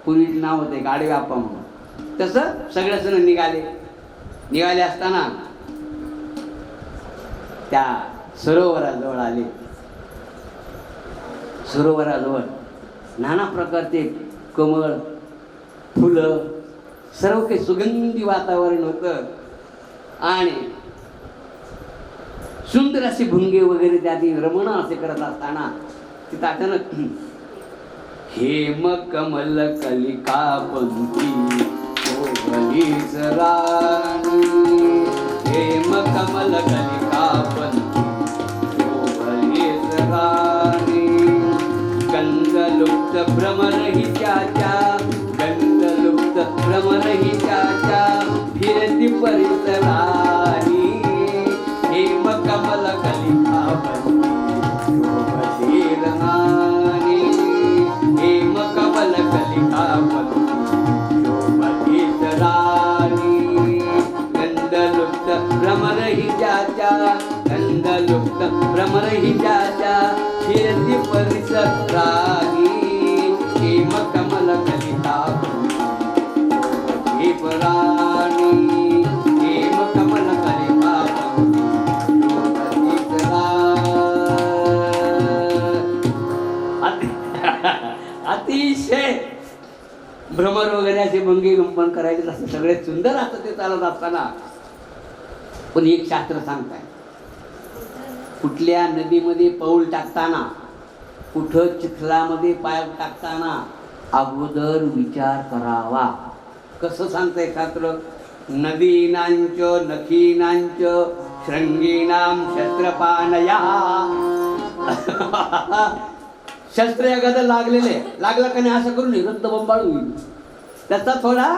[SPEAKER 2] पूर्वी नाव होतं एक आडवे आप्पा म्हणून, तसं सगळे जण निघाले असताना त्या सरोवराजवळ आले. सरोवराजवळ नाना प्रकारचे कमळ, फुलं, सर्व काही सुगंधी वातावरण होतं आणि सुंदर असे भुंगे वगैरे त्यातील रमण असे करत असताना तिथं अचानक हेम कमल कलिका पंथी शोभलीच राणी, हेम कमल कलिका पंथी शोभलीच राणी, गंधलुप्त भ्रमरही त्याच्या, गंधलुप्त भ्रमरही त्याच्या, फिरती परिसरानी, हेम कमल कलिका पंथी शोभलीच राणी, हेम कमल कलिका पंथी शोभलीच राणी, गंधलुप्त भ्रमरही त्याच्या, गंधलुप्त भ्रमरही त्याच्या, फिरती परिसरानी, हेम कमल कलिका पंथी शोभलीच राणी, हेम कमल कलिका पंथी शोभलीच राणी. अतिशय भ्रमर वगैरे असे भंगी कंपन करायचे असं सगळे सुंदर असतं ते चालत असताना. पण एक शास्त्र सांगताय, कुठल्या नदीमध्ये पाऊल टाकताना, कुठं चिखलामध्ये पाय टाकताना अगोदर विचार करावा. कसं सांगताय शास्त्र? नदीनांच नखीनांच शृंगीनाम शस्त्रपानया. शस्त्र एखादं लागलं का नाही असं करून रक्त बंबाळ होईल. त्याचा थोडा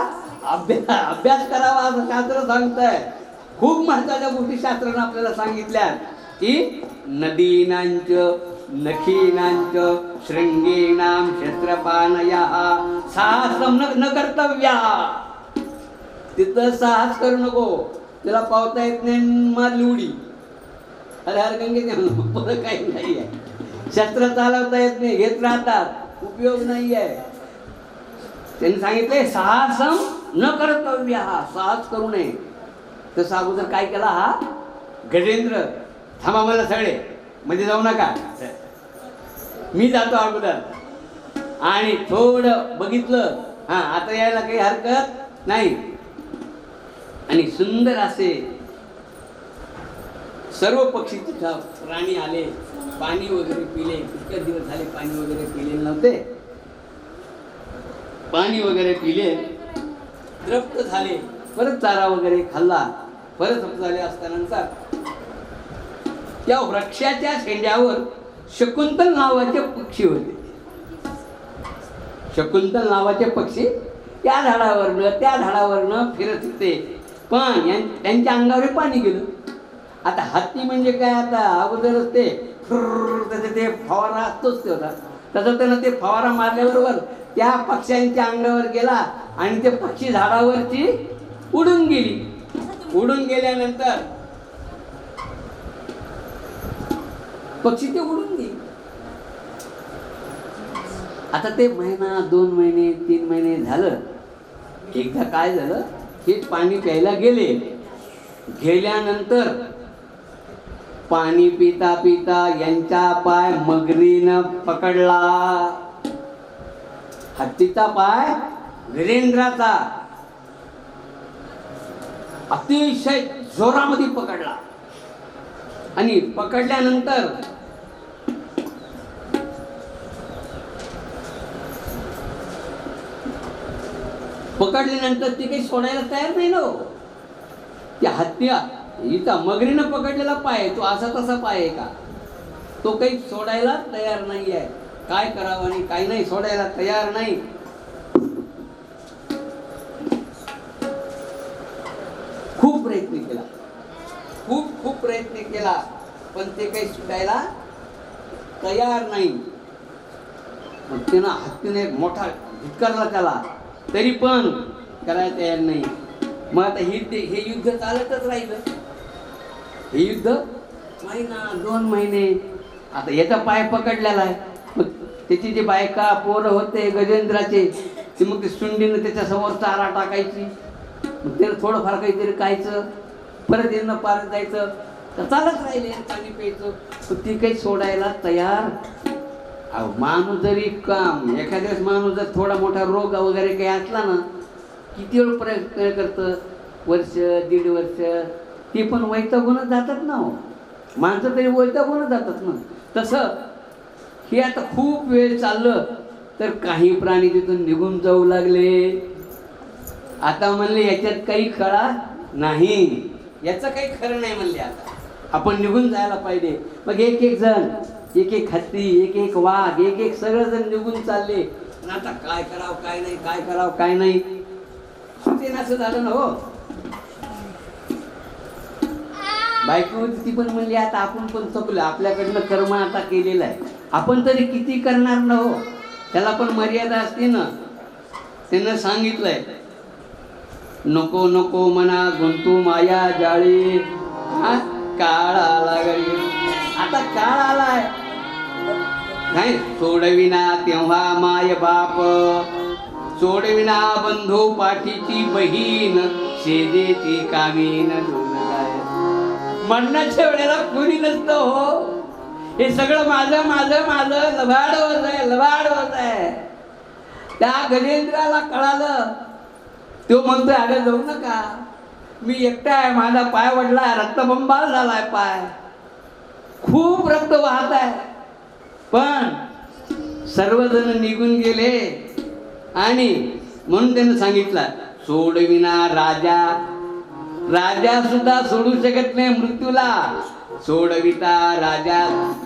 [SPEAKER 2] अभ्यास करावा असं शास्त्र सांगतंय. खूप महत्वाच्या गोष्टी शास्त्रानं आपल्याला सांगितल्या की नदीनांच नखीनांच शृंगीणाम शस्त्रपानया साहसम न कर्तव्या. तिथं साहस करू नको, त्याला पावता येत नाही मारली उडी. अरे हर गंगेच्या पुढं काही नाही आहे. शस्त्र चालवता येत नाही, घेत राहतात, उपयोग नाही आहे. त्यांनी सांगितले साहसम न कर्तव्य, साहस करू नये. तसं अगोदर काय केला हा गजेंद्र, थांबा मला सगळे मध्ये जाऊ नका, मी जातो अगोदर. आणि थोडं बघितलं, हा आता यायला काही हरकत नाही. आणि सुंदर असे सर्व पक्षी तिथं प्राणी आले, पाणी वगैरे पिले. इतके दिवस झाले पाणी वगैरे पिले नव्हते, पाणी वगैरे पिले, तृप्त झाले. परत चारा वगैरे खाल्ला, परत तृप्त झाले असताना त्या वृक्षाच्या शेंड्यावर शकुंतल नावाचे पक्षी होते. शकुंतल नावाचे पक्षी त्या झाडावरनं फिरत होते. पण त्यांच्या अंगावर पाणी गेलं. आता हत्ती म्हणजे काय, आता अगोदरच ते ते फवारा असतोच ते होता, तसं त्यानं ते फवारा मारल्याबरोबर त्या पक्ष्यांच्या अंगावर गेला आणि ते पक्षी झाडावरची उडून गेली. उडून गेल्यानंतर पक्षी ते उडून गेली. आता ते महिना 2 महिने 3 महिने झालं. एकदा काय झालं, हे पाणी प्यायला गेल्यानंतर पाणी पिता पिता यांचा पाय मगरीनं पकडला. हत्तीचा पाय वीरेंद्राचा अतिशय जोरामध्ये पकडला. आणि पकडल्यानंतर ती काही सोडायला तयार नाही ना. त्या हत्या इथं मगरीनं पकडलेला पाय, तो असा तसा पाय आहे का, तो काही सोडायला तयार नाही आहे. काय करावं आणि काय नाही, सोडायला तयार नाही. खूप प्रयत्न केला, पण ते काही सुटायला तयार नाही. मग त्यानं हत्तीने मोठा धिक्कारला त्याला, तरी पण करायला तयार नाही. मग आता हे युद्ध चालतच राहिलं. हे युद्ध महिना 2 महिने. आता याचा पाय पकडलेला आहे. मग त्याची जी बायका पोरं होते गजेंद्राचे, ते मग ते सुंडीनं त्याच्या समोर चारा टाकायची. मग त्याला थोडंफार काहीतरी खायचं, परत येणं पार जायचं, तर चालत राहिले. पाणी प्यायचं, पण ती काही सोडायला तयार. माणूस जरी काम एखाद्या वेळेस माणूस जर थोडा मोठा रोग वगैरे काही असला ना, किती वेळ प्रयत्न करतं, वर्ष 1.5 वर्ष, ती पण वैतागूनच जातात ना. माणसं तरी वैतागूनच जातात ना. तसं हे आता खूप वेळ चाललं तर काही प्राणी तिथून निघून जाऊ लागले. आता म्हणले याच्यात काही खरा नाही, याचं काही खरं नाही म्हणले. आता आपण निघून जायला पाहिजे. मग एक जण, एक हत्ती, एक वाघ, एक सगळेजण निघून चालले. पण आता काय करावं काय नाही, काय करावं काय नाही, ते असं झालं ना. हो, बायको ती पण म्हणली आता आपण पण चुकलो, आपल्याकडनं कर्म आता केलेलं आहे, आपण तरी किती करणार ना. हो, त्याला पण मर्यादा असते ना. त्यानं सांगितलंय नको नको मना गुंतू माया जाळी. काळ आला घरी, आता काळ आलाय. नाही सोडविना तेव्हा माय बाप, सोडविना बंधू पाठीची बहीण, शेजेची कामीन म्हणण्याच्या वेळेला कोणी नसतं. हो, हे सगळं माझं माझं माझं लबाड होत आहे. त्या गजेंद्राला कळालं. तो म्हणतोय अगं जाऊ नका, मी एकटा आहे, माझा पाय वडलाय, रक्तबंबाळ झालाय, पाय खूप रक्त वाहत आहे. पण सर्वजण निघून गेले आणि म्हणून त्यानं सांगितलं सोडविना राजा, राजा सुद्धा सोडू शकत नाही मृत्यूला. सोडविता राजा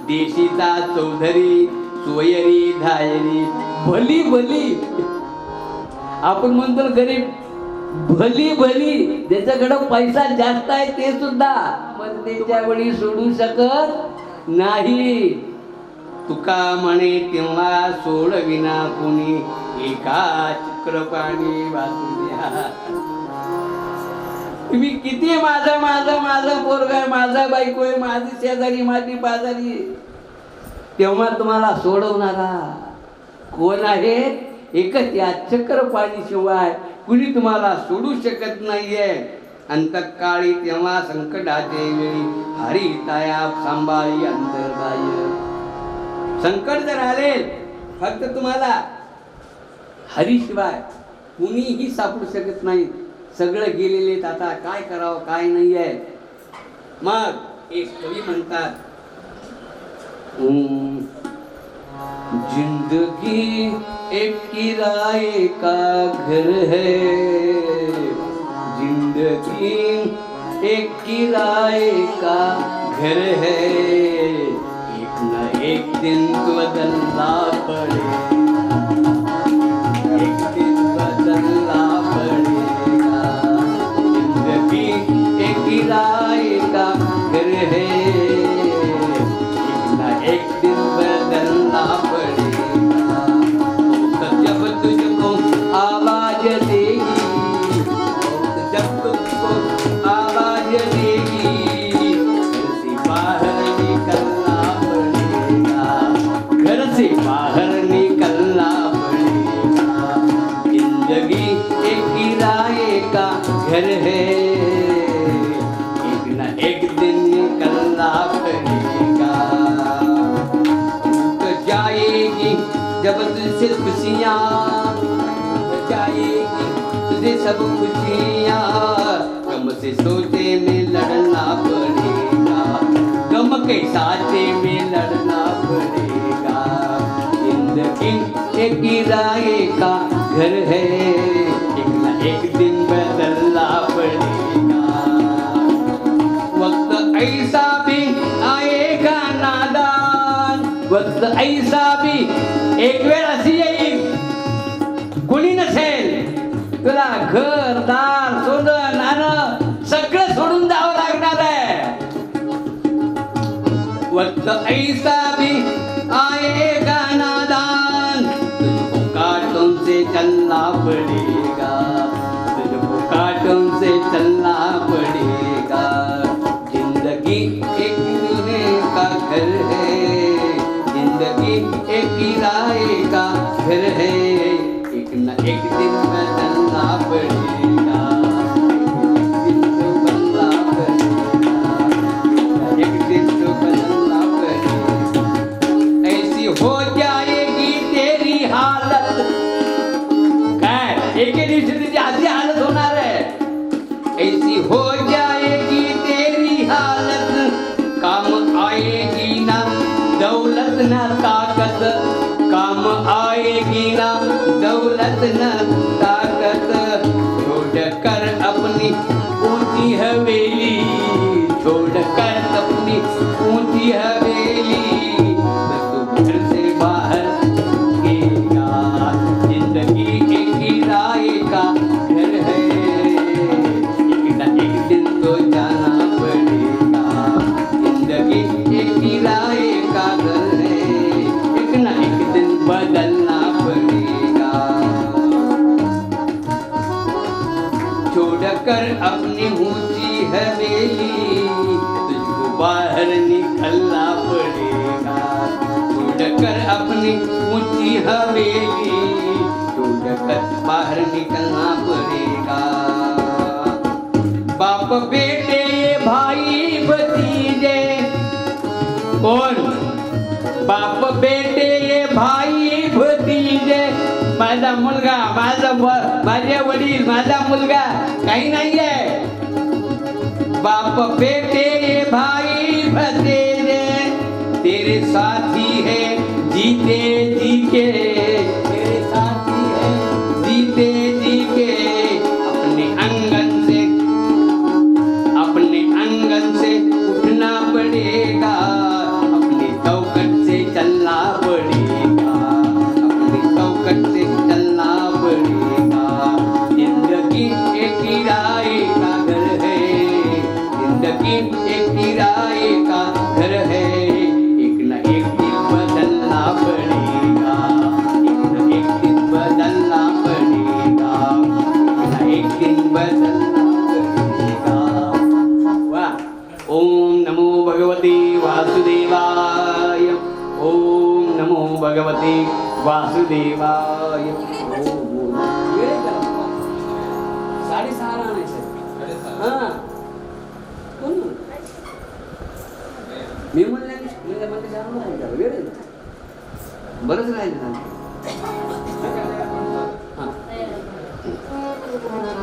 [SPEAKER 2] देशीचा चौधरी, सोयरी धायरी भली भली. आपण म्हणतो गरीब भली भली ज्याच्याकडं पैसा जास्त आहे ते सुद्धा मरतेच्या वेळी सोडू शकत नाही. तुका म्हणे तेव्हा सोडविना कुणी एका चक्रपाणी वाचूया. तुम्ही किती माझा माझा माझा पोरगा आहे, माझा बायको आहे, माझी शेजारी माझी बाजारी आहे, तेव्हा तुम्हाला सोडवणारा कोण आहे? एकच या चक्रपाणी शिवाय कुणी तुम्हाला सोडू शकत नाहीये. अंतकाळी तेव्हा संकटाचे वेळी हरी ताया सांभाळी अंतर्बाह्य. संकट जर आले फक्त तुम्हाला हरीशिवाय कुणीही सापडू शकत नाही. सगळं गेलेले आता काय करावं काय नाही आहे. मग एक कवी म्हणतात, जिंदगी एक किराए का घर है, जिंदगी एक किराए का घर है, एक न एक दिन बदलना पड़ेगा, एक दिन बदलना पड़ेगा. जिंदगी एक किराए का घर है, एक न एक दिन बदलना पड़ेगा. तो जब तुझको आवाज देगी, जब तुझको आवाज देगी, घर से बाहर निकलना पड़ेगा, घर से बाहर निकलना पड़ेगा. जिंदगी एक किराए का घर है, एक न एक दिन निकलना पड़ेगा. रुक जाएगी जब तुझसे खुशियाँ, रुक जाएगी तुझे सब खुशियाँ, गम से सोचे में लड़ना पड़ेगा, गम के साथे में लड़ना पड़ेगा. जिंदगी एक किराए का घर है, एक न एक दिन बदलना पड़ेगा. वक्त ऐसा भी आएगा नादान, वक्त ऐसा भी एक वेळ अशी येईल कुणी नसेल, तुला घर दार सोनं नाणं सगळं सोडून जावं लागणार आहे. वक्त ऐसा भी आएगा नादान, तुझको कांटों से चलना पड़ेगा, तुझको कांटों से चलना पड़ेगा. जिंदगी एक किराए का घर है, जिंदगी एक किराए का घर है, एक न एक दिन बदलना पड़ेगा, एक दिन तो बदलना पड़ेगा, एक दिन तो बदलना पड़ेगा. ऐसी हो जाएगी तेरी हालत, काय एके दिवशी तुझी अशी हालत होणार आहे. ऐसी हो जाएगी तेरी हालत, काम आएगी ना दौलत न ताकत, काम आएगी ना दौलत न ताकत. छोड़ कर अपनी ऊंची हवेली, छोड़ कर अपनी ऊंची हवेली, तू घर से बाहर निकलेगा. जिंदगी एक किराए का घर है, एक न एक दिन तो जाना पड़ेगा. जिंदगी एक किराए का घर है, एक न एक दिन बदलना पड़ेगा. छोड़कर अपनी ऊंची हवेली, तुझको बाहर निकलना पड़ेगा. छोड़कर अपनी ऊंची हवेली, छोड़कर बाहर निकलना पड़ेगा. बाप बेटे भाई भतीजे, कोण? बाप बेटे भाई भतीजे, माझा मुलगा माझे वडील माझा मुलगा काही नाहीये. बाप बेटे भाई भतीजे, तेरे साथी है जीते जी के, तेरे साथी है जीते जी के. अपने आंगन से उठना पड़ेगा, अपनी चौखट से चलना पड़ेगा, अपनी चौखट से चलना पड़ेगा. जिंदगी एक तेरा एका घर है, एक न एक दिन बदलना पड़ेगा, एक न एक दिन बदलना पड़ेगा, एक न एक दिन बदलना पड़ेगा. वा. ओम नमो भगवते वासुदेवाय. ओम नमो भगवते वासुदेवाय. साडेसहा आणायचं. हां कोण मी म्हणले वेळ बरंच राहिलं.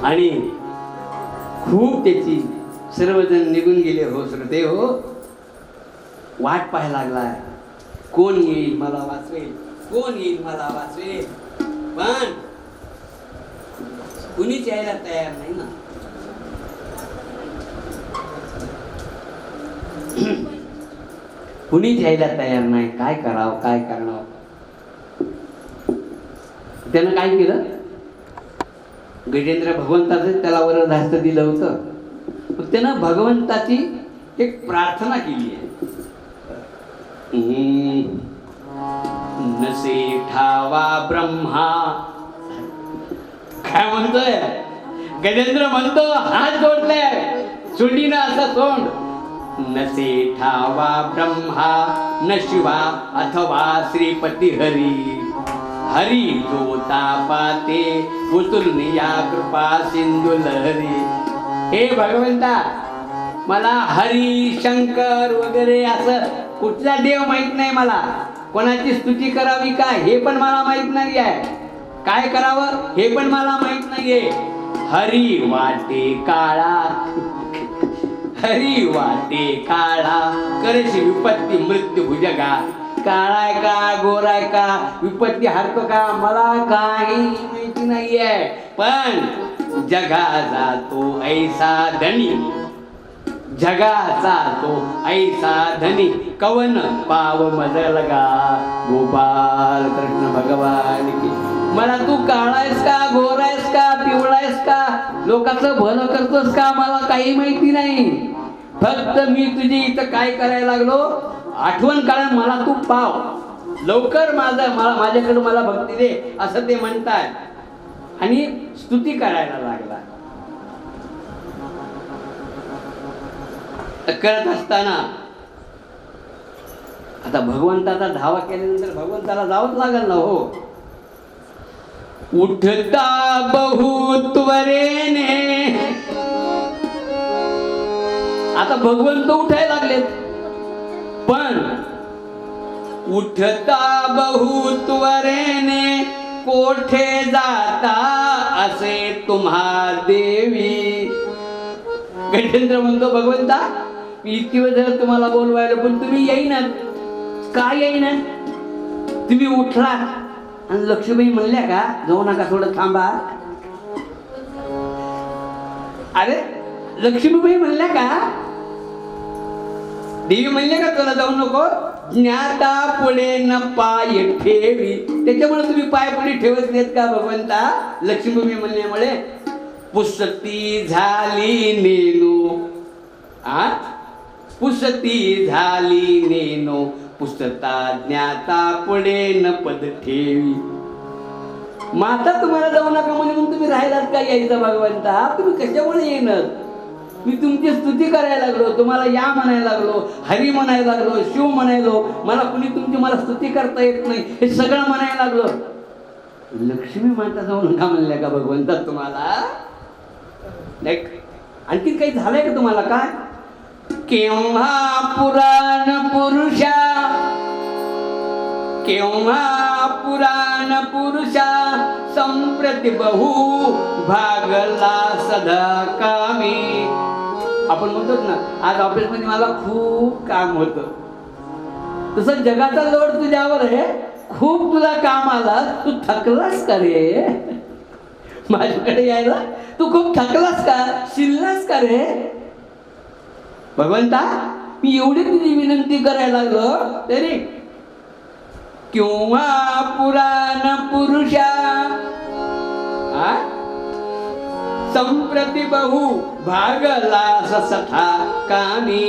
[SPEAKER 2] आणि खूप त्याची सर्वजण निघून गेले. हो श्रोते हो, वाट पाहायला लागलाय. कोण येईल मला वाचवेल, कोण येईल मला वाचवेल. पण कुणीच यायला तयार नाही ना. कुणीच यायला तयार नाही. काय करावं, काय करणार. त्यानं काय केलं, गजेंद्र भगवंताचं त्याला वरदास्त दिलं होतं. मग त्यानं भगवंताची एक प्रार्थना केली आहे. नसे ठावा ब्रह्मा. काय म्हणतोय गजेंद्र, म्हणतो हात जोडलाय चुंडीनं असं तोंड. नसे ठावा ब्रह्मा न शिवा अथवा श्रीपती हरी. हरी जो तापाते उचलून या कृपा सिंधू लहरी. हे भगवंता, मला हरी शंकर वगैरे असं कुठला देव माहित नाही. मला कोणाची स्तुती करावी का हे पण मला माहित नाही आहे. काय करावं हे पण मला माहित नाहीये. हरी वाटे काळा, हरी वाटे काळा करेशी विपत्ती मृत्यू भुजगा. काळाय का गोराय का विपत्ती हरतो का मला काही माहिती नाहीये. पण जगा जातो ऐसा धनी, जगाचा तो ऐसा धनी कवन पाव मजलगा. गोपाल कृष्ण भगवान की. मला तू काळायस का गोरायस का पिवळायस का लोकांचं भलं करतोस का मला काही माहिती नाही. फक्त मी तुझी इथं काय करायला लागलो, आठवण काढून मला तू पाव लवकर. माझ्याकडे मला भक्ती दे असं ते म्हणतात आणि स्तुती करायला लागला. करत असताना आता भगवंताचा धावा केल्यानंतर भगवंताला जावंच लागल ना. हो. उठता बहुत त्वरेने. आता भगवंत उठायला लागलेत. पण उठता बहुत त्वरेने कोठे जाता असे तुम्हा देवी. गजेंद्र म्हणतो भगवंता, मी इतकी वेळ झालं तुम्हाला बोलवायला पण तुम्ही येईनात. काय येईनात? तुम्ही उठला आणि लक्ष्मी म्हणल्या का जाऊ नका थोडं थांबा. अरे लक्ष्मीबाई म्हणल्या का, देवी म्हणल्या का तुला जाऊ नको. ज्ञाता पुढे न पाय ठेवी. त्याच्यामुळे तुम्ही पाय पुढे ठेवत नाहीत का भगवंता. लक्ष्मीबाई म्हणल्यामुळे पुसती झाली नेनू. पुसती झाली नेनो पुसता ज्ञाता पुढे न पद ठेवी. माता तुम्हाला जाऊ नका म्हणून तुम्ही राहिलात का यायचं भगवंता. तुम्ही कशामुळे येणार. मी तुमची स्तुती करायला लागलो, तुम्हाला या म्हणायला लागलो, हरी म्हणायला लागलो, शिव म्हणायलो. मला कुणी तुमची मला स्तुती करता येत नाही हे सगळं म्हणायला लागलो. लक्ष्मी माता जाऊ नका म्हणल्या का भगवंता तुम्हाला. आणखी काही झालंय का तुम्हाला. काय केव्हा पुराण पुरुषा, केव्हा पुराण पुरुषा संप्रति बहु भागला सदा कामी. आपण म्हणतो ना आज ऑफिस मध्ये मला खूप काम होतं, तसं जगाचा लोड तुझ्यावर आहे. खूप तुला काम आला, तू थकलास का रे माझ्याकडे यायला. तू खूप थकलास का, शिरलास का रे भगवंता. मी एवढी तुझी विनंती करायला लागलो तरी केव्हा पुराण पुरुषा संप्रती बहु भागला सथा कामी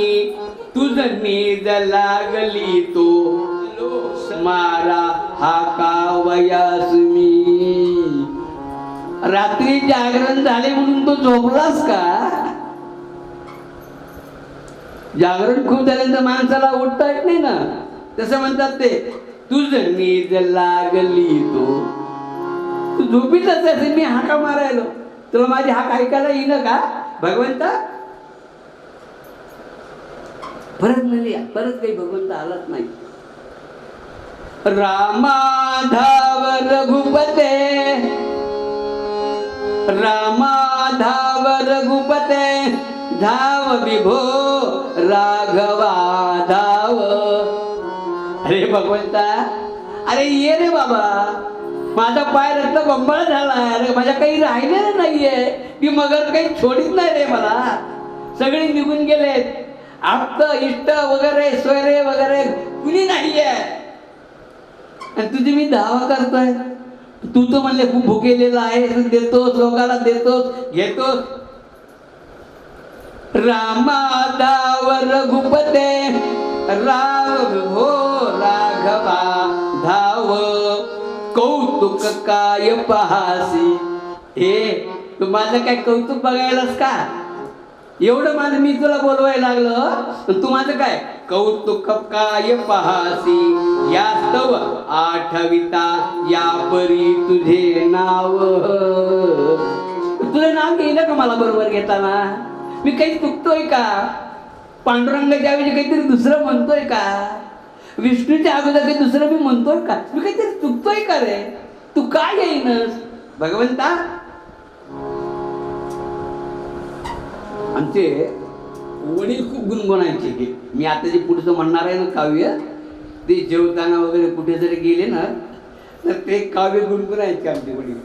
[SPEAKER 2] तुझ नीज लागली तो मारा हा कावयास मी. रात्री जागरण झाले म्हणून तो झोपलास का? जागरण खूप झाल्यानंतर माणसाला उठता येत नाही ना, तसं म्हणतात ते. तुझ नीज लागली तो, तू झोपीतच असेल, मी हाका मारायलो, तुला माझी हाक ऐकायला येईन का भगवंता? परत म्हणली, परत काही भगवंत आलाच नाही. रामाधाव रघुपते, रामाधाव रघुपते, धाव विभो राघवा धाव. अरे भगवंता, अरे ये रे बाबा, माझा पाय रक्त बंबाळ झाला, अरे माझ्या काही राहिलेलं नाहीये, मी मगर काही छोडीत नाही रे मला, सगळे निघून गेलेत, आप्त इष्ट वगैरे स्वैरे वगैरे कुणी नाहीये, आणि तुझी मी धावा करतोय. तू तर म्हणले खूप भुकेलेला आहे, देतोस लोकाला, देतोस घेतोस. रामाधाव रघुपते, राम हो राघवा धाव, कौतुक काय पहासी. हे तू माझं काय कौतुक बघायलास का? एवढं माझं मी तुला बोलवायला लागलं, तू माझं काय कौतुक काय पहासी. यास्तव आठविता या परी तुझे नाव. तुझं नाव घेईन का मला बरोबर घेताना? मी काही चुकतोय का? पांडुरंगाच्या ऐवजी काहीतरी दुसरं म्हणतोय का? विष्णूच्या अगोदर काही दुसरं मी म्हणतोय का? मी काहीतरी चुकतोय का रे? तू काय येईनस भगवंता? आमचे वडील खूप गुणगुणायचे की, मी आता जे पुढचं म्हणणार आहे ना काव्य, ते जेवताना वगैरे कुठे जरी गेले ना तर ते काव्य गुणगुणायचे आमचे वडील.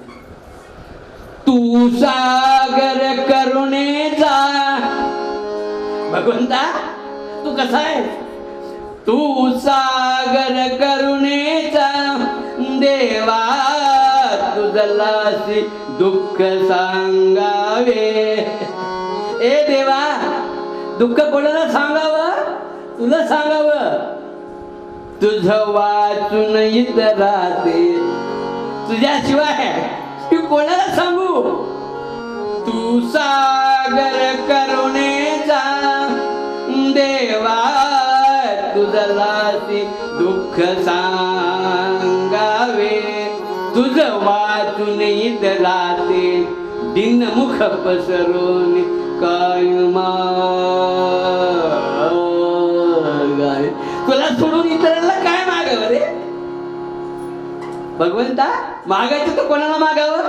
[SPEAKER 2] तू सागर करुणेचा, भगवंता तू कसा आहे? तू सागर करुणेचा देवा, तुझलासी दुःख सांगावे. ए देवा, दुःख कोणाला सांगावं? तुला सांगावं. तुझ वाचून इतराते, तुझ्याशिवाय तू कोणाला सांगू? तू सागर करुणेचा देवा, तुझलासी दुःख सांगावे. तुझ वाचून इतराते, दिन मुख पसरून काय मागावे. तुला सोडून इतरांना काय मागावं रे भगवंता? मागायचं तर कोणाला मागावं?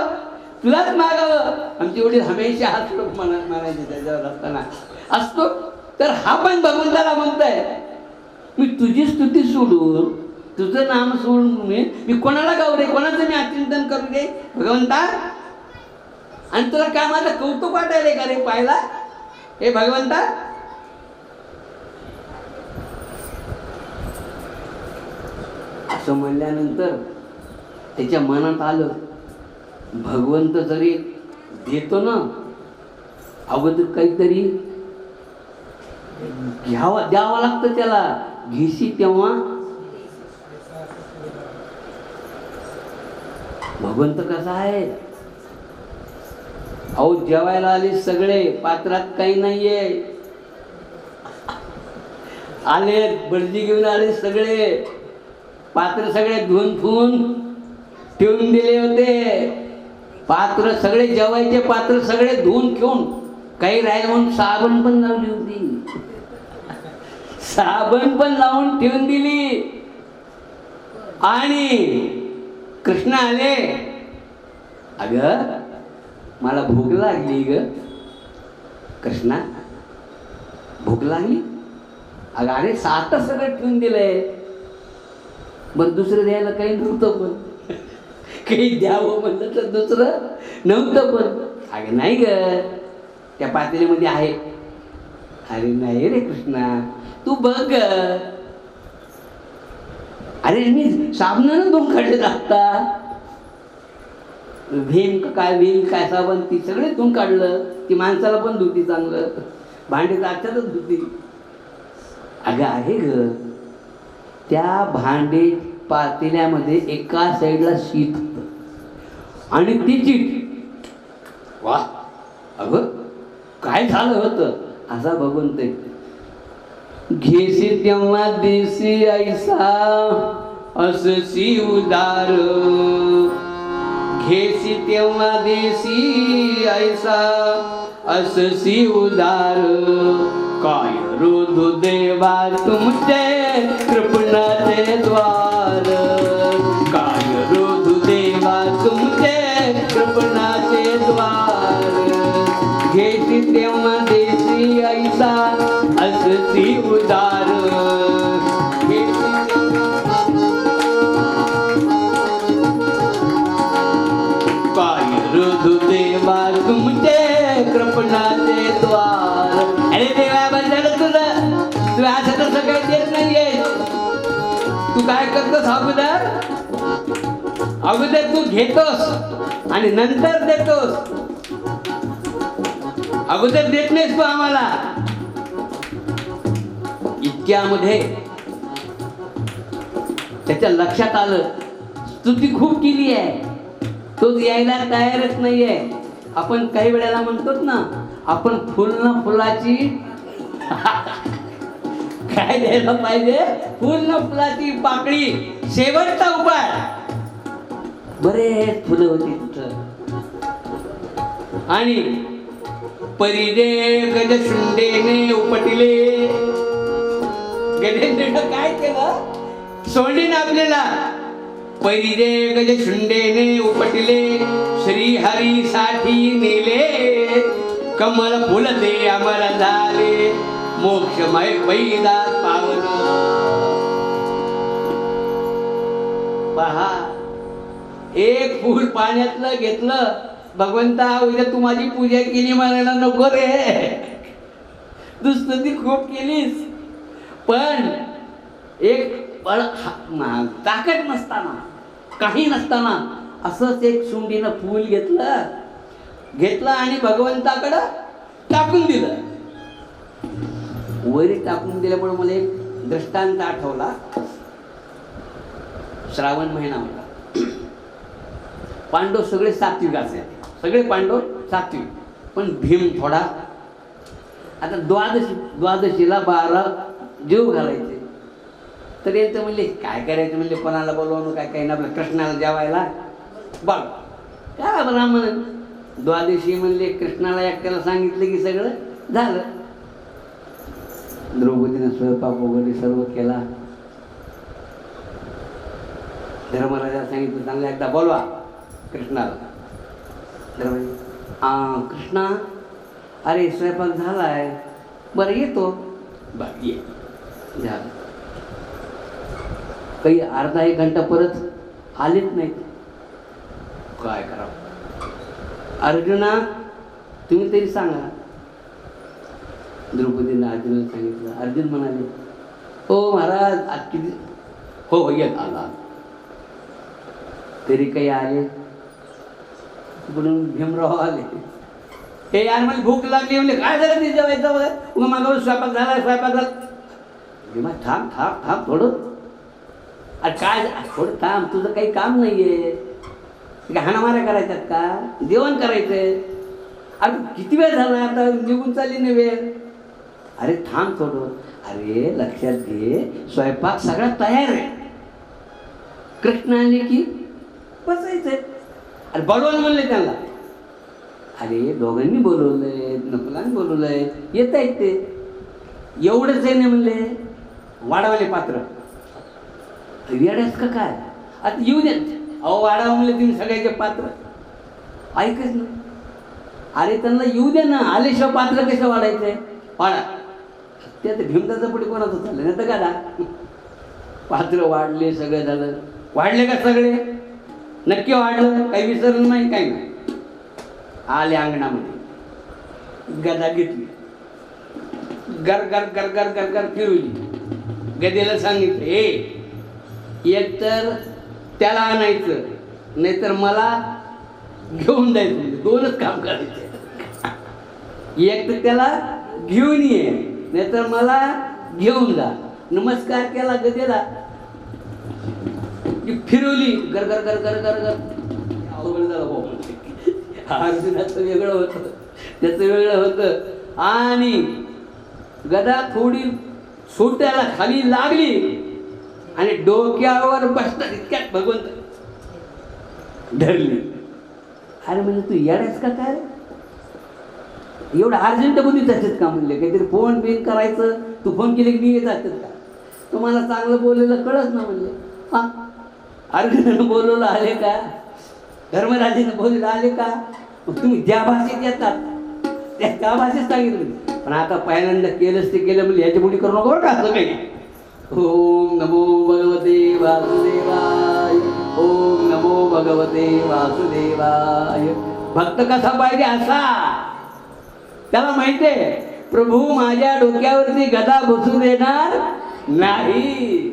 [SPEAKER 2] तुलाच मागावं. आमचे वडील हमेशा हा श्लोक म्हणायचे त्याच्यावर असताना असतो. तर हा पण भगवंताला म्हणताय, मी तुझी स्तुती सोडून, तुझं नाम सोडून मी कोणाला गाऊ रे? कोणाचं मी अचिंतन करू रे भगवंता? आणि तुला काय माझं कौतुक वाटायलंय का रे पाहिला हे भगवंता? असं म्हणल्यानंतर त्याच्या मनात आलं, भगवंत जरी देतो ना, अगोदर काहीतरी द्यावं लागतं त्याला. घेशी तेव्हा भगवंत कसा आहे? अहो जेवायला आले सगळे, पात्रात काही नाहीये, आले बडजी घेऊन आले सगळे, पात्र सगळे धुवून फुवून ठेवून दिले होते. पात्र सगळे जेवायचे, पात्र सगळे धुवून ठेवून, काही राहील म्हणून साबण पण लावली होती, साबण पण लावून ठेवून दिली. आणि कृष्ण आले, अगं मला भूक लागली ग कृष्णा, भूक लागली. अगं अरे सात सगळं ठेवून दिलंय, पण दुसरं द्यायला काही नव्हतं, पण काही द्यावं म्हणलं तर दुसरं नव्हतं. पण अगं नाही ग, त्या पातेलीमध्ये आहे. अरे नाही रे कृष्णा, तू बघ. अरे मी साबणानं दोन खडे लागता, भीम काय साबण ती सगळे धुवून काढलं. ती माणसाला पण धुती चांगलं, भांडी ताच्यातच धुती. अगं आहे ग, त्या भांडे पातेल्यामध्ये एका साईडला शीत होतं आणि ती चीट. वा, अगं काय झालं होतं असा भगवंत. घेसी तेव्हा देसी ऐसा अससी उदार, घेसी तेव्हा देसी ऐसा अससी उदार. काय रोधू देवा तुमचे कृपणाचे द्वार, काय रोधू देवा तुमचे कृपणाचे द्वार. घेसी तेव्हा देसी ऐसा अससी उदार. काय रोधू देवा तुमचे कृपणाचे द्वार. अरे देवा बंधन तुझं, तू असं तसं काही देत नाहीये. तू काय करतोस अगोदर, अगोदर तू घेतोस आणि नंतर देतोस. अगोदर देत नाहीस तू आम्हाला. इतक्यामध्ये त्याच्या लक्षात आलं स्तुती खूप केली आहे, तो यायला तयारच नाहीये. आपण काही वेळेला म्हणतो ना, आपण फुल ना फुलाची काय द्यायला पाहिजे, फुल ना फुलाची पाकळी शेवटचा उपाय. बरेच फुलं होती तिथं. आणि परिजे गजशुंडेने उपटिले. गजेंद्रनं काय केलं, सोडीन आपल्याला. परिजे गजशुंडेने उपटिले, श्रीहरीसाठी नेले. कमल फुलते अमर झाले, मोक्षमय वैदात पावन. पहा, एक फूल पाण्यातलं घेतलं, भगवंता उद्या तू माझी पूजा केली म्हणायला नको रे. तू स्तुती खूप केलीस, पण एक ताकद नसताना, काही नसताना असंच एक शुंडीनं फूल घेतलं आणि भगवंताकडं टाकून दिलं. वरी टाकून दिल्यामुळे मला एक दृष्टांत आठवला. श्रावण महिना होता. पांडव सगळे सात्विक असे, सगळे पांडव सात्विक, पण भीम थोडा. आता द्वादशीला 12 जेव घालायचे. तर यांचं म्हणले काय करायचं, म्हणले कोणाला बोलवणं काय काही ना, आपल्या कृष्णाला जेवायला बघ काय ब्राह्मण. द्वादशी म्हणले कृष्णाला एकट्याला सांगितलं की सगळं झालं. द्रौपदीनं स्वयंपाक वगैरे सर्व केला. धर्मराजाला सांगितलं चांगलं एकदा बोलवा कृष्णाला. धर्मराज, कृष्णा अरे स्वयंपाक झालाय, बरं येतो. बरं ये. झालं. काही अर्धा एक घंटा परत आलेच नाहीत. काय करावं. अर्जुना तुम्ही तरी सांगा. द्रौपदीनं अर्जुनाला सांगितलं. अर्जुन म्हणाले, हो महाराज आज किती, हो येत आला. तरी काही आले म्हणून भीमराव आले. हे यार मला भूक लागली. म्हणजे काय झालं ते जेवायचं वगैरे, मग मागावर स्वयंपाक झाला. भीमा थांब थांब थांब थोडं. अरे काय थोडं थांब, तुझं काही काम नाहीये. हाणामाऱ्या करायच्यात का, जेवण करायचंय. अरे किती वेळ झाला, आता निघून चालली नाही वेळ. अरे थांब थोडं. अरे लक्षात घे, स्वयंपाक सगळा तयार आहे. कृष्ण आले की बसायचंय. अरे बोलवा म्हणले त्यांना. अरे दोघांनी बोलवलंय, नकुलांनी बोलवलंय, येत आहेत ते. एवढंच आहे ना म्हणले, वाढवले पात्र. येड्यास का काय, आता येऊ देत. अहो वाढावं म्हणले तुम्ही सगळ्याचे पात्र, ऐकच ना. अरे त्यांना येऊ दे ना, आल्याशिवाय पात्र कसं वाढायचंय. वाढा. ते आता भीमदाचं पुढे कोणाचं चाललं नाही तर का. पात्र वाढले, सगळं झालं. वाढले का सगळे, नक्की वाढलं, काही विसरलं नाही, काही नाही. आले अंगणामध्ये, गदा घेतली, गर गर गर गर गर गर फिरवली. गदेला सांगितलं, एक तर त्याला आणायचं, नाहीतर मला घेऊन जायचं. दोनच काम करायचे. एक तर त्याला घेऊन ये, नाहीतर मला घेऊन जा. नमस्कार केला गदेला की फिरवली गर गर गर गर गर गर. अवघड झालं भाऊ. अर्जुनाचं वेगळं होतं, त्याचं वेगळं होतं. आणि गदा थोडी सोट्याला खाली लागली आणि डोक्यावर बसतात इतक्यात भगवंत धरली. अरे म्हणजे तू येडायस का काय, एवढं अर्जंट बोलीत असतात का म्हणले. काहीतरी फोन बिन करायचं, तू फोन केले की मी येत असतात का, तुम्हाला चांगलं बोललेलं कळत ना म्हणले. हा अर्जुनानं बोलवलं आले का, धर्मराजानं बोललेलं आले का, मग तुम्ही ज्या भाषेत येतात त्या भाषेत सांगितलं. पण आता पहिल्यांदा केलंच ते केलं म्हणजे याच्या पुढे करू नको बरं का असं काही. ओम नमो भगवते वासुदेवाय, ओम नमो भगवते वासुदेवाय. भक्त कसा पाहिजे असा, त्याला माहिती आहे प्रभू माझ्या डोक्यावरती गदा बसू देणार नाही.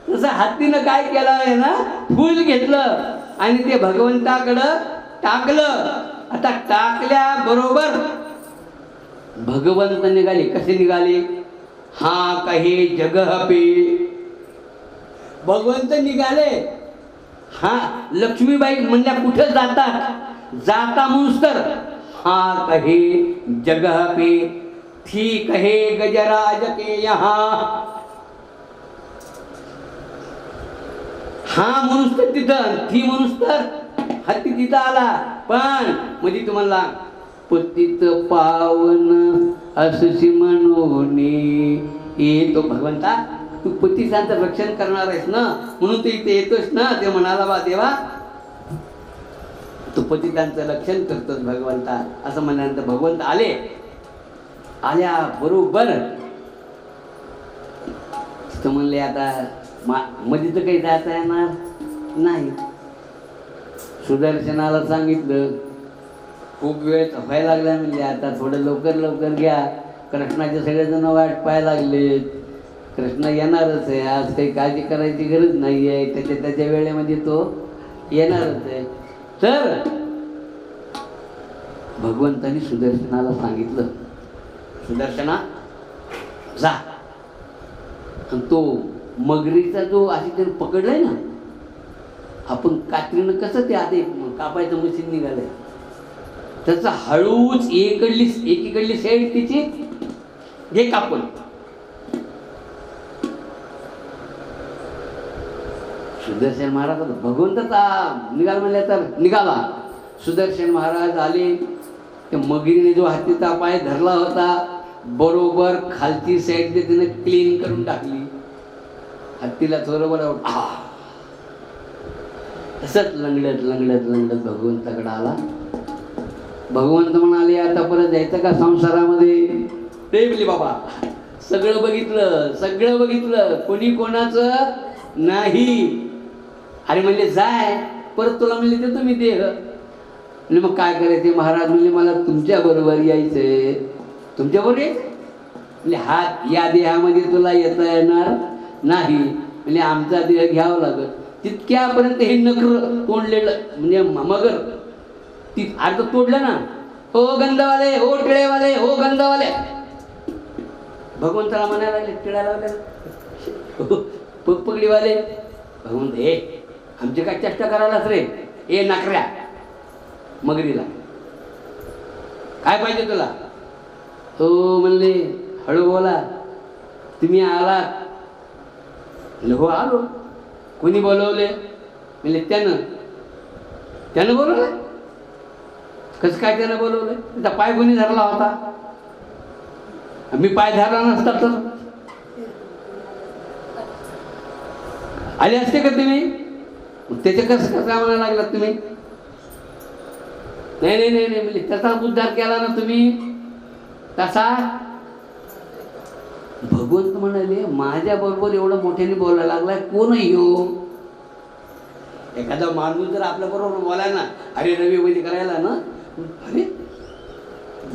[SPEAKER 2] तसं हत्तीनं काय केलं आहे ना, फूल घेतलं आणि ते भगवंताकडं टाकलं. आता टाकल्याबरोबर भगवंत निघाले. कसे निघाले, हा काही जगह पे भगवंत निघाले. हा लक्ष्मीबाई म्हणल्या कुठं जातात, जाता म्हणून तर हा कहे जगह पे थी कहे गजराज के यहाँ. हा म्हणून तर तिथं, थी म्हणून तर हत्ती तिथं आला. पण म्हणजे तुम्हाला पतित पावन असशी म्हणून येतो भगवंता, तू पतितांचं रक्षण करणार आहेस ना, म्हणून तू इथे येतोस ना. ते म्हणाला बा देवा तू पतितांचं रक्षण करतोस भगवंता, असं म्हणल्यानंतर भगवंत आले. आल्या बरोबर तिथं म्हणले आता मध्ये तर काही जाता येणार नाही. सुदर्शनाला सांगितलं, खूप वेळ व्हायला लागला म्हणजे आता थोडं लवकर लवकर घ्या. कृष्णाचे सगळेजण वाट पाहायला लागले. कृष्ण येणारच आहे, आज काही काळजी करायची गरज नाही आहे, त्याच्या वेळेमध्ये तो येणारच आहे. तर भगवंतानी सुदर्शनाला सांगितलं, सुदर्शना जा. आणि तो मगरीचा जो अशी त्याने पकडलाय ना, आपण कात्रीनं कसं ते आधी कापायचं मशीन निघालंय, त्याचा हळूच एकीकडली साईड तिची घे कापून. सुदर्शन महाराज भगवंताचा निघाला म्हणल्या तर निघाला. सुदर्शन महाराज आले. त्या मगरीने जो हत्तीचा पाय धरला होता बरोबर खालची साईड तिने क्लीन करून टाकली. हत्तीला बरोबर तसंच लंगडत लंगडत लंगडत भगवंताकडे आला. भगवंत म्हणाले आता परत जायचं का संसारामध्ये. ते बोलले बाबा सगळं बघितलं कोणी कोणाचं नाही. अरे म्हणले जाय परत, तुला म्हणले ते तुम्ही देह. म्हणजे मग काय करायचे महाराज, म्हणजे मला तुमच्या बरोबर यायचंय. तुमच्या बरोबर यायचं म्हणजे हात या देहामध्ये तुला येता येणार नाही, म्हणजे आमचा देह घ्यावा लागत. तितक्यापर्यंत हे नखर तोडलेलं म्हणजे मगर ती अर्ध तोडलं ना. हो गंधवाले, हो टिळेवाले, हो गंधवाले. भगवंताला म्हणायला लागले, टिळायला लागले, पगडीवाले. भगवंत हे आमची काय चेष्टा करायलाच रे, ए नकऱ्या मगरीला काय पाहिजे तुला. हो म्हणले हळू बोला, तुम्ही आला. हो आलो. कोणी बोलवले म्हणजे त्यानं बोलवलं. कसं काय त्यानं बोलवलं, त्याचा पाय कोणी धरला होता. मी पाय धरला नसता तर आले असते का तुम्ही. त्याचे कसं म्हणायला लागलात तुम्ही. नाही म्हणजे त्याचा उद्धार केला ना तुम्ही तसा. भगवंत म्हणाले माझ्या बरोबर एवढं मोठ्याने बोलायला लागलाय कोण येऊ. एखादा माणूस जर आपल्या बरोबर बोलाय ना, अरे रवी वैद्य करायला ना, अरे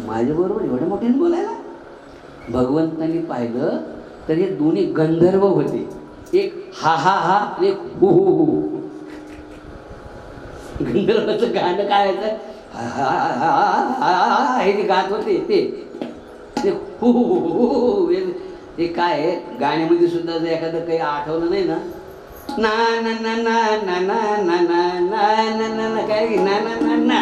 [SPEAKER 2] माझ्या बरोबर एवढ्या मोठ्याने बोलायला. भगवंतांनी पाहिलं तर हे दोन्ही गंधर्व होते. एक हा हा हा, एक हु हु हु. गंधर्वाचं गाणं काय आहे हे जे गात होते ते हु हु हु हु हु ते काय आहे गाण्यामध्ये सुद्धा जर एखादं काही आठवलं नाही ना ना ना ना ना ना ना ना ना ना ना ना ना काय ना ना ना ना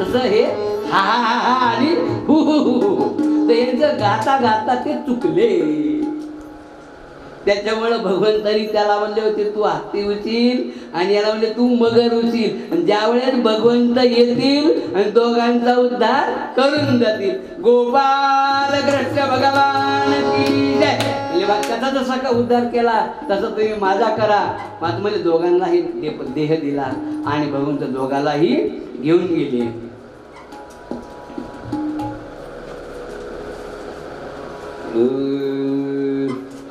[SPEAKER 2] तसं हे हा हा हा हा आणि हु हु हु तर हे जर गाता गाता ते चुकले त्याच्यामुळं भगवंतानी त्याला म्हणले होते तू हत्ती उचील आणि याला म्हणले तू मगर उचील आणि ज्या वेळेस भगवंत येतील आणि दोघांचा उद्धार करून जातील गोपाल कृष्ण भगवान की जय म्हणजे त्याचा जसा का उद्धार केला तसा तुम्ही माझा करा मग म्हणजे दोघांनाही देह दिला आणि भगवंत दोघालाही घेऊन गेले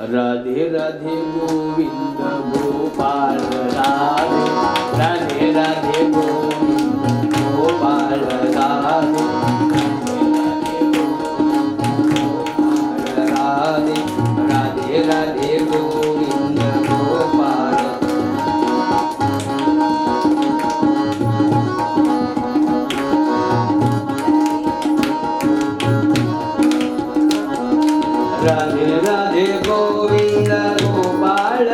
[SPEAKER 2] राधे राधे गोविंद गोपाल राधे राधे राधे गोविंद गोपाल राधे राधे राधे राधे गोविंद गोपाल राधे राधे गोविंद गोपाल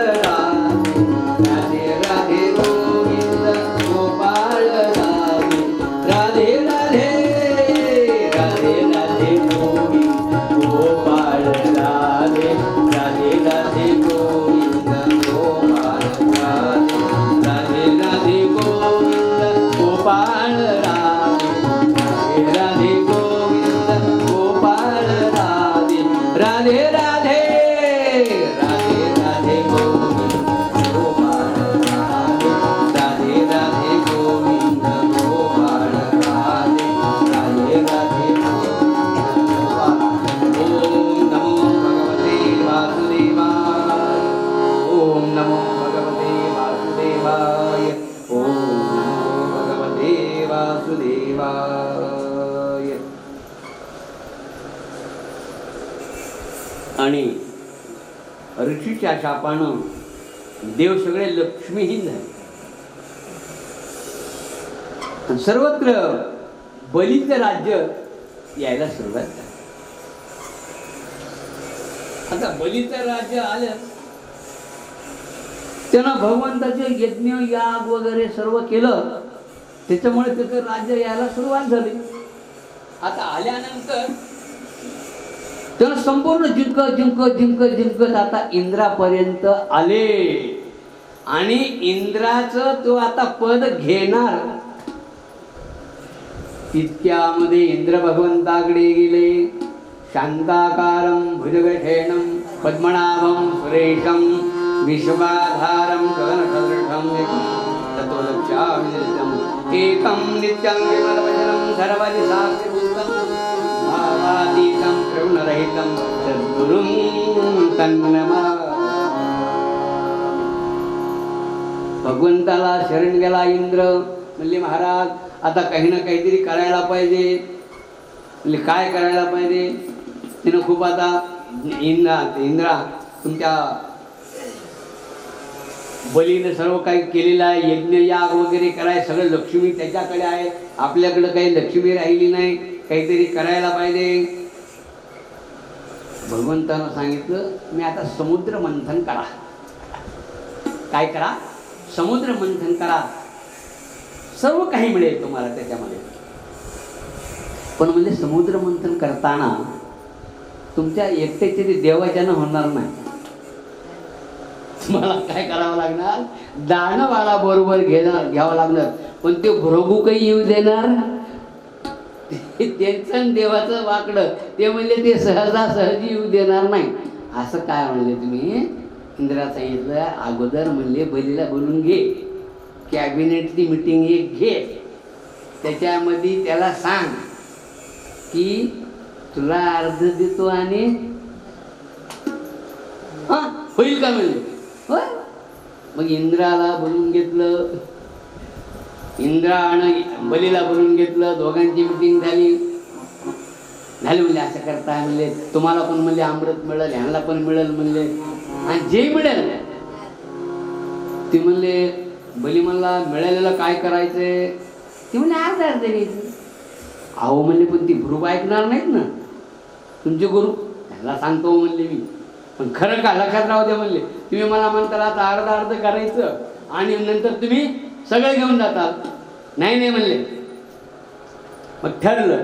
[SPEAKER 2] राधे राधे गोविंद गोपाल राधे राधे राधे राधे गोविंद गोपाल राधे राधे राधे गोविंद गोपाल राधे राधे गोविंद गोपाल राधे राधे गोविंद गोपाल राधे राधे राधे राधे गोविंद गोपाल राधे राधे गोविंद गोपाल राधे राधे ओम नमो भगवते वासुदेवाय ओम नमो भगवते वासुदेवाय आणि ऋषीच्या शापानं देव सगळे लक्ष्मीहीन झाले सर्वत्र बलीचं राज्य यायला सुरुवात झाली आता बलीचं राज्य आलं त्यानं भगवंताचे यज्ञ याग वगैरे सर्व केलं त्याच्यामुळे त्याचं राज्य यायला सुरुवात झाली आता आल्यानंतर त्यानं संपूर्ण जिंकत आता इंद्रापर्यंत आले आणि इंद्राचं तो आता पद घेणार इतक्यामध्ये इंद्र भगवंताकडे गेले शांताकारं भुजगशयनं पद्मनाभं सुरेशं विश्वाधारं गगनसदृशं ततो लक्ष्यामिदृशम् एकं नित्यं विमलवचनं सर्वदिशास्तिभूतं भावातीतं करुणरहितं सद्गुरुं तन्नमामि भगवंताला शरण गेला इंद्र म्हणले महाराज आता काही ना काहीतरी करायला पाहिजे म्हणजे काय करायला पाहिजे तिनं खूप आता इंद्रा तुमच्या बलीनं सर्व काही केलेलं आहे यज्ञ याग वगैरे कराय सगळं लक्ष्मी त्याच्याकडे आहे आपल्याकडं काही लक्ष्मी राहिली नाही काहीतरी करायला पाहिजे भगवंतानं सांगितलं मी आता समुद्र मंथन करा काय करा समुद्र मंथन करा सर्व काही मिळेल तुम्हाला त्याच्यामध्ये पण म्हणजे समुद्र मंथन करताना तुमच्या एकट्याचे ते देवाच्यानं होणार नाही तुम्हाला काय करावं लागणार दानवाला बरोबर घ्यावं लागणार पण ते भृगू काही येऊ देणार त्यांचं देवाचं वाकडं ते म्हणजे ते सहजासहजी येऊ देणार नाही असं काय म्हणले तुम्ही इंद्रा सांगितलं अगोदर म्हणले बलीला बोलून घे कॅबिनेटची मीटिंग एक घे त्याच्यामध्ये त्याला सांग की तुला अर्ध देतो आणि हा होईल का म्हणले होय मग इंद्राला बोलून घेतलं इंद्रा आणि बलीला बोलून घेतलं दोघांची मीटिंग झाली म्हणले असं करता म्हणले तुम्हाला पण म्हणले अमृत मिळेल ह्यांना पण मिळेल म्हणले आणि जे मिळेल ते म्हणले बली म्हणला मिळालेलं काय करायचंय ते म्हणले अर्धा अर्ध द्यायचं. अहो म्हणले पण ती भ्रूप ऐकणार नाहीत ना तुमचे गुरु. त्याला सांगतो म्हणले मी, पण खरं का लक्षात राहू द्या म्हणले. तुम्ही मला म्हणताल आता अर्ध अर्ध करायचं आणि नंतर तुम्ही सगळं घेऊन जाताल. नाही नाही म्हणले. मग ठरलं